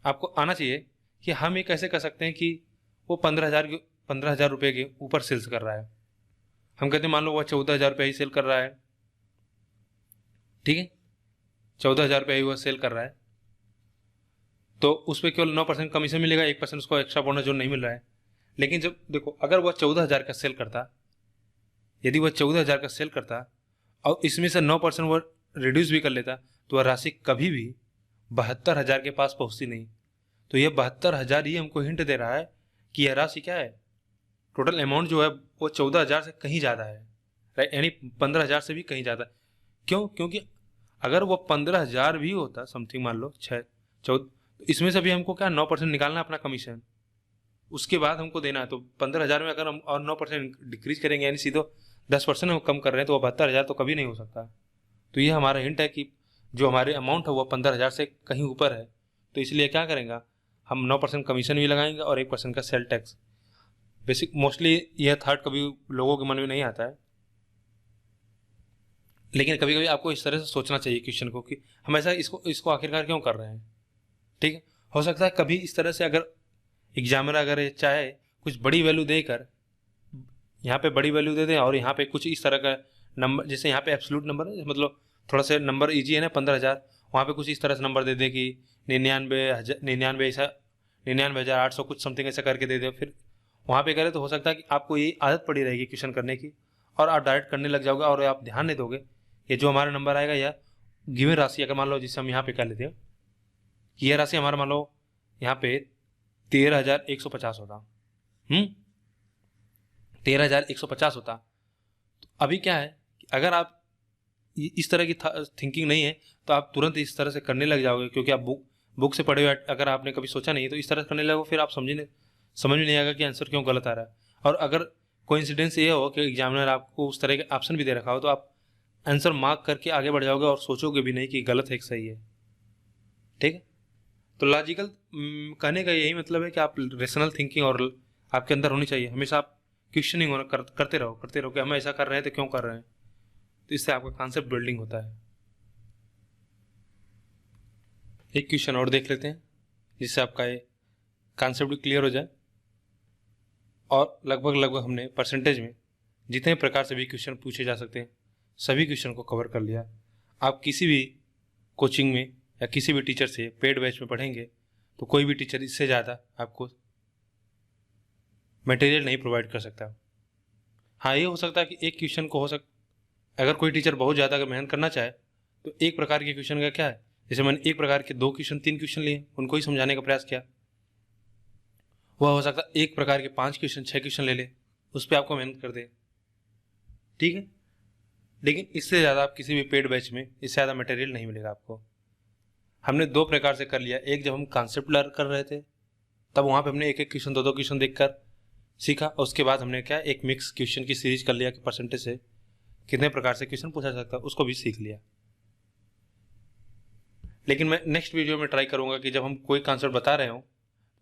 आपको आना चाहिए कि हम ये कैसे कर सकते हैं कि वो 15,000 रुपये के ऊपर सेल्स कर रहा है। हम कहते हैं मान लो वह 14,000 रुपये ही सेल कर रहा है, ठीक है, 14,000 रुपये ही वह सेल कर रहा है, तो उस पर केवल 9% कमीशन मिलेगा, 1% उसको एक्स्ट्रा बोनस जो नहीं मिल रहा है। लेकिन जब देखो अगर वह 14,000 का सेल करता, यदि वह 14,000 का सेल करता और इसमें से 9% वह रिड्यूस भी कर लेता, तो वह राशि कभी भी 72,000 के पास पहुंचती नहीं। तो यह 72,000 ही हमको हिंट दे रहा है कि यह राशि क्या है, टोटल अमाउंट जो है वो 14,000 से कहीं ज़्यादा है, राइट, यानी 15,000 से भी कहीं ज़्यादा। क्यों? क्योंकि अगर वो 15,000 भी होता समथिंग, मान लो 14, इसमें से भी हमको क्या 9% निकालना है अपना कमीशन, उसके बाद हमको देना है। तो 15,000 में अगर हम और 9% डिक्रीज करेंगे, यानी सीधो 10% हम कम कर रहे हैं, तो वह 72,000 तो कभी नहीं हो सकता। तो ये हमारा हिंट है कि जो हमारे अमाउंट है वह 15,000 से कहीं ऊपर है। तो इसलिए क्या करेंगे, हम 9% कमीशन भी लगाएंगे और 1% का सेल टैक्स। बेसिक मोस्टली यह थर्ड कभी लोगों के मन में नहीं आता है, लेकिन कभी कभी आपको इस तरह से सोचना चाहिए क्वेश्चन को कि हम ऐसा इसको आखिरकार क्यों कर रहे हैं। ठीक है, हो सकता है कभी इस तरह से अगर एग्जामिनर अगर चाहे कुछ बड़ी वैल्यू देकर, यहाँ पे बड़ी वैल्यू दे दें और यहाँ पे कुछ इस तरह का नंबर, जैसे यहाँ पे एब्सोल्यूट नंबर है, मतलब थोड़ा सा नंबर इजी है ना 15,000, वहाँ पे कुछ इस तरह से नंबर दे दे कि 99,800 कुछ समथिंग ऐसा करके दे दे, फिर वहाँ पे करे तो हो सकता है कि आपको ये आदत पड़ी रहेगी क्वेश्चन करने की और आप डायरेक्ट करने लग जाओगे और आप ध्यान नहीं दोगे। ये जो हमारा नंबर आएगा या गिवन राशि, अगर मान लो जिससे हम यहाँ पे कर लेते हैं कि यह राशि हमारा मान लो यहाँ पे 13,150 होता, 13,150 होता। तो अभी क्या है कि अगर आप इस तरह की थिंकिंग नहीं है तो आप तुरंत इस तरह से करने लग जाओगे, क्योंकि आप बुक से पढ़े हुए, अगर आपने कभी सोचा नहीं तो इस तरह करने लगो, फिर आप समझ में नहीं आएगा कि आंसर क्यों गलत आ रहा है। और अगर कोइंसिडेंस ये हो कि एग्जामिनर आपको उस तरह के ऑप्शन भी दे रखा हो तो आप आंसर मार्क करके आगे बढ़ जाओगे और सोचोगे भी नहीं कि गलत है कि सही है। ठीक है, तो लॉजिकल कहने का यही मतलब है कि आप रेशनल थिंकिंग और आपके अंदर होनी चाहिए। हमेशा आप क्वेश्चनिंग होना करते रहो कि हम ऐसा कर रहे हैं तो क्यों कर रहे हैं। तो इससे आपका कॉन्सेप्ट बिल्डिंग होता है। एक क्वेश्चन और देख लेते हैं जिससे आपका ये कॉन्सेप्ट भी क्लियर हो जाए। और लगभग हमने परसेंटेज में जितने प्रकार से भी क्वेश्चन पूछे जा सकते हैं सभी क्वेश्चन को कवर कर लिया। आप किसी भी कोचिंग में या किसी भी टीचर से पेड बैच में पढ़ेंगे तो कोई भी टीचर इससे ज़्यादा आपको मटेरियल नहीं प्रोवाइड कर सकता। हाँ, ये हो सकता है कि एक क्वेश्चन को अगर कोई टीचर बहुत ज़्यादा अगर मेहनत करना चाहे तो एक प्रकार के क्वेश्चन का क्या है, जैसे मैंने एक प्रकार के 2 क्वेश्चन 3 क्वेश्चन लिए, उनको ही समझाने का प्रयास किया, वह हो सकता है एक प्रकार के 5 क्वेश्चन 6 क्वेश्चन ले ले, उस पर आपको मेहनत कर दे। ठीक है, लेकिन इससे ज़्यादा आप किसी भी पेड बैच में इससे ज़्यादा मटेरियल नहीं मिलेगा आपको। हमने 2 प्रकार से कर लिया, एक जब हम कॉन्सेप्ट लर्न कर रहे थे तब वहाँ पे हमने एक क्वेश्चन 2 क्वेश्चन देखकर सीखा, और उसके बाद हमने क्या एक मिक्स क्वेश्चन की सीरीज कर लिया कि परसेंटेज से कितने प्रकार से क्वेश्चन पूछा जा सकता है, उसको भी सीख लिया। लेकिन मैं नेक्स्ट वीडियो में ट्राई करूंगा कि जब हम कोई कॉन्सेप्ट बता रहे हो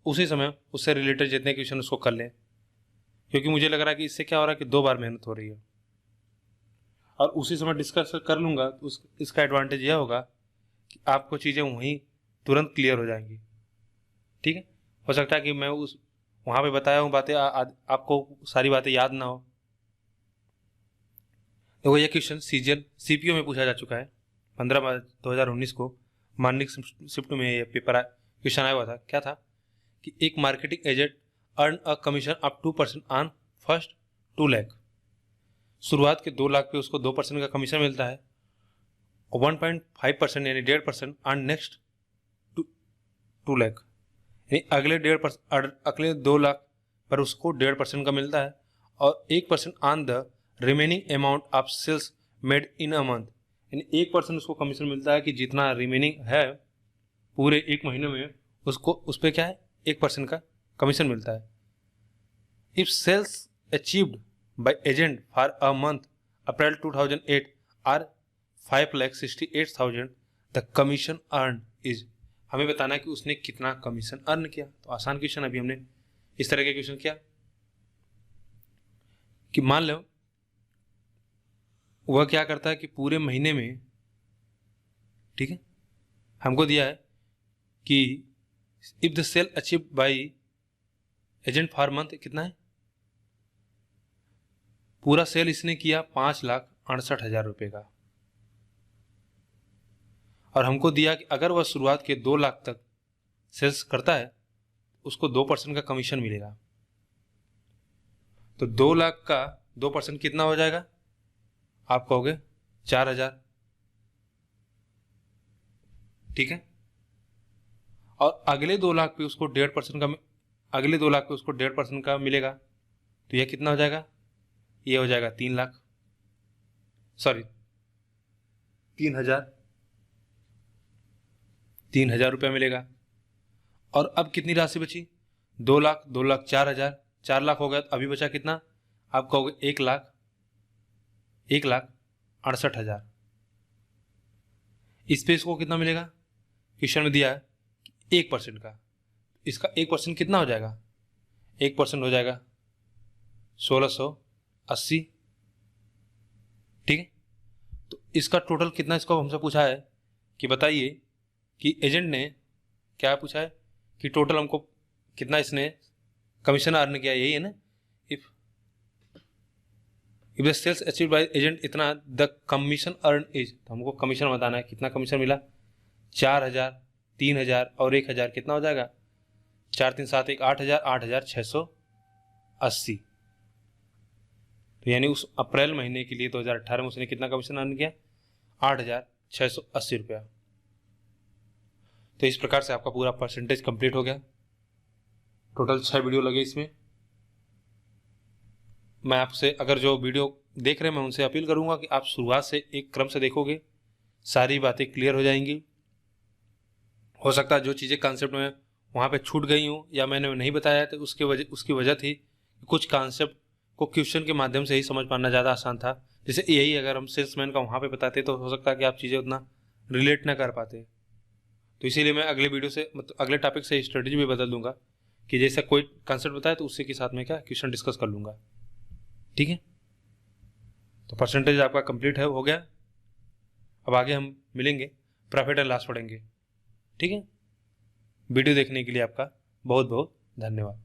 उसी समय उससे रिलेटेड जितने क्वेश्चन उसको कर लें, क्योंकि मुझे लग रहा है कि इससे क्या हो रहा है कि 2 बार मेहनत हो रही है। और उसी समय डिस्कस कर लूँगा तो इसका एडवांटेज यह होगा कि आपको चीज़ें वहीं तुरंत क्लियर हो जाएंगी। ठीक है, हो सकता है कि मैं वहाँ पे बताया हूँ बातें आपको सारी बातें याद ना हो। देखो ये क्वेश्चन सीजीएल सीपीओ में पूछा जा चुका है, 15 मार्च 2019 को मॉर्निंग शिफ्ट में ये पेपर क्वेश्चन आया हुआ था। क्या था कि एक marketing agent earn a commission of 2% on first 2 lakh. शुरुआत के 2 लाख पे उसको 2% का कमीशन मिलता है और 1.5% यानी 1.5% ऑन नेक्स्ट 2 लाख, यानी अगले 2 लाख पर उसको 1.5% का मिलता है और 1% on the remaining amount of sales made in a month, यानी 1% उसको कमीशन मिलता है कि जितना रिमेनिंग है पूरे एक महीने में उसको उस पर क्या है 1% का कमीशन मिलता है। If sales achieved by agent for a month April 2008 are 5,68,000 the commission earn is. हमें बताना है कि उसने कितना कमीशन अर्न किया। तो आसान क्वेश्चन, अभी हमने इस तरह के क्वेश्चन किया कि मान लो वह क्या करता है कि पूरे महीने में, ठीक है, हमको दिया है कि if the sale achieve by agent for month कितना है, पूरा सेल इसने किया 5,68,000 रुपये का, और हमको दिया कि अगर वह शुरुआत के 2 लाख तक सेल्स करता है उसको 2% का कमीशन मिलेगा। तो 2 लाख का 2% कितना हो जाएगा, आप कहोगे 4,000, ठीक है। और अगले 2 लाख पे उसको 1.5% का, अगले 2 लाख पे उसको 1.5% का मिलेगा, तो यह कितना हो जाएगा, ये हो जाएगा 3 लाख, सॉरी 3,000 रुपया मिलेगा। और अब कितनी राशि बची, 2 लाख 2 लाख 4,000, 4 लाख हो गया। तो अभी बचा कितना, आप कहोगे 1,68,000। इस पे इसको कितना मिलेगा, क्वेश्चन में दिया है 1% का, इसका 1% कितना हो जाएगा, 1% हो जाएगा 1,680, ठीक है। तो इसका टोटल कितना, इसको हमसे पूछा है कि बताइए कि एजेंट ने क्या पूछा है कि टोटल हमको कितना इसने कमीशन अर्न किया, यही है ना। If the sales achieved by agent इतना, द कमीशन अर्न इज, तो हमको कमीशन बताना है कितना कमीशन मिला, 4,000, 3,000 और 1,000, कितना हो जाएगा 4 3 7 1 8,000, 8,680। तो यानी उस अप्रैल महीने के लिए 2018 में उसने कितना कमीशन अर्न किया, 8,680 रुपया। तो इस प्रकार से आपका पूरा परसेंटेज कंप्लीट हो गया। टोटल 6 वीडियो लगे इसमें। मैं आपसे, अगर जो वीडियो देख रहे हैं, मैं उनसे अपील करूंगा कि आप शुरुआत से एक क्रम से देखोगे, सारी बातें क्लियर हो जाएंगी। हो सकता है जो चीज़ें कॉन्सेप्ट में वहाँ पे छूट गई हूँ या मैंने नहीं बताया, तो उसकी वजह थी कुछ कॉन्सेप्ट को क्वेश्चन के माध्यम से ही समझ पाना ज़्यादा आसान था। जैसे यही अगर हम सेल्समैन का वहाँ पे बताते तो हो सकता है कि आप चीज़ें उतना रिलेट ना कर पाते। तो इसीलिए मैं अगले वीडियो से, मतलब अगले टॉपिक से स्ट्रेटेजी भी बदल दूंगा कि जैसा कोई कॉन्सेप्ट बताए तो उससे के साथ में क्या क्वेश्चन डिस्कस कर लूँगा, ठीक है। तो परसेंटेज आपका कंप्लीट है, हो गया। अब आगे हम मिलेंगे, प्रॉफिट एंड लॉस पढ़ेंगे, ठीक है। वीडियो देखने के लिए आपका बहुत बहुत धन्यवाद।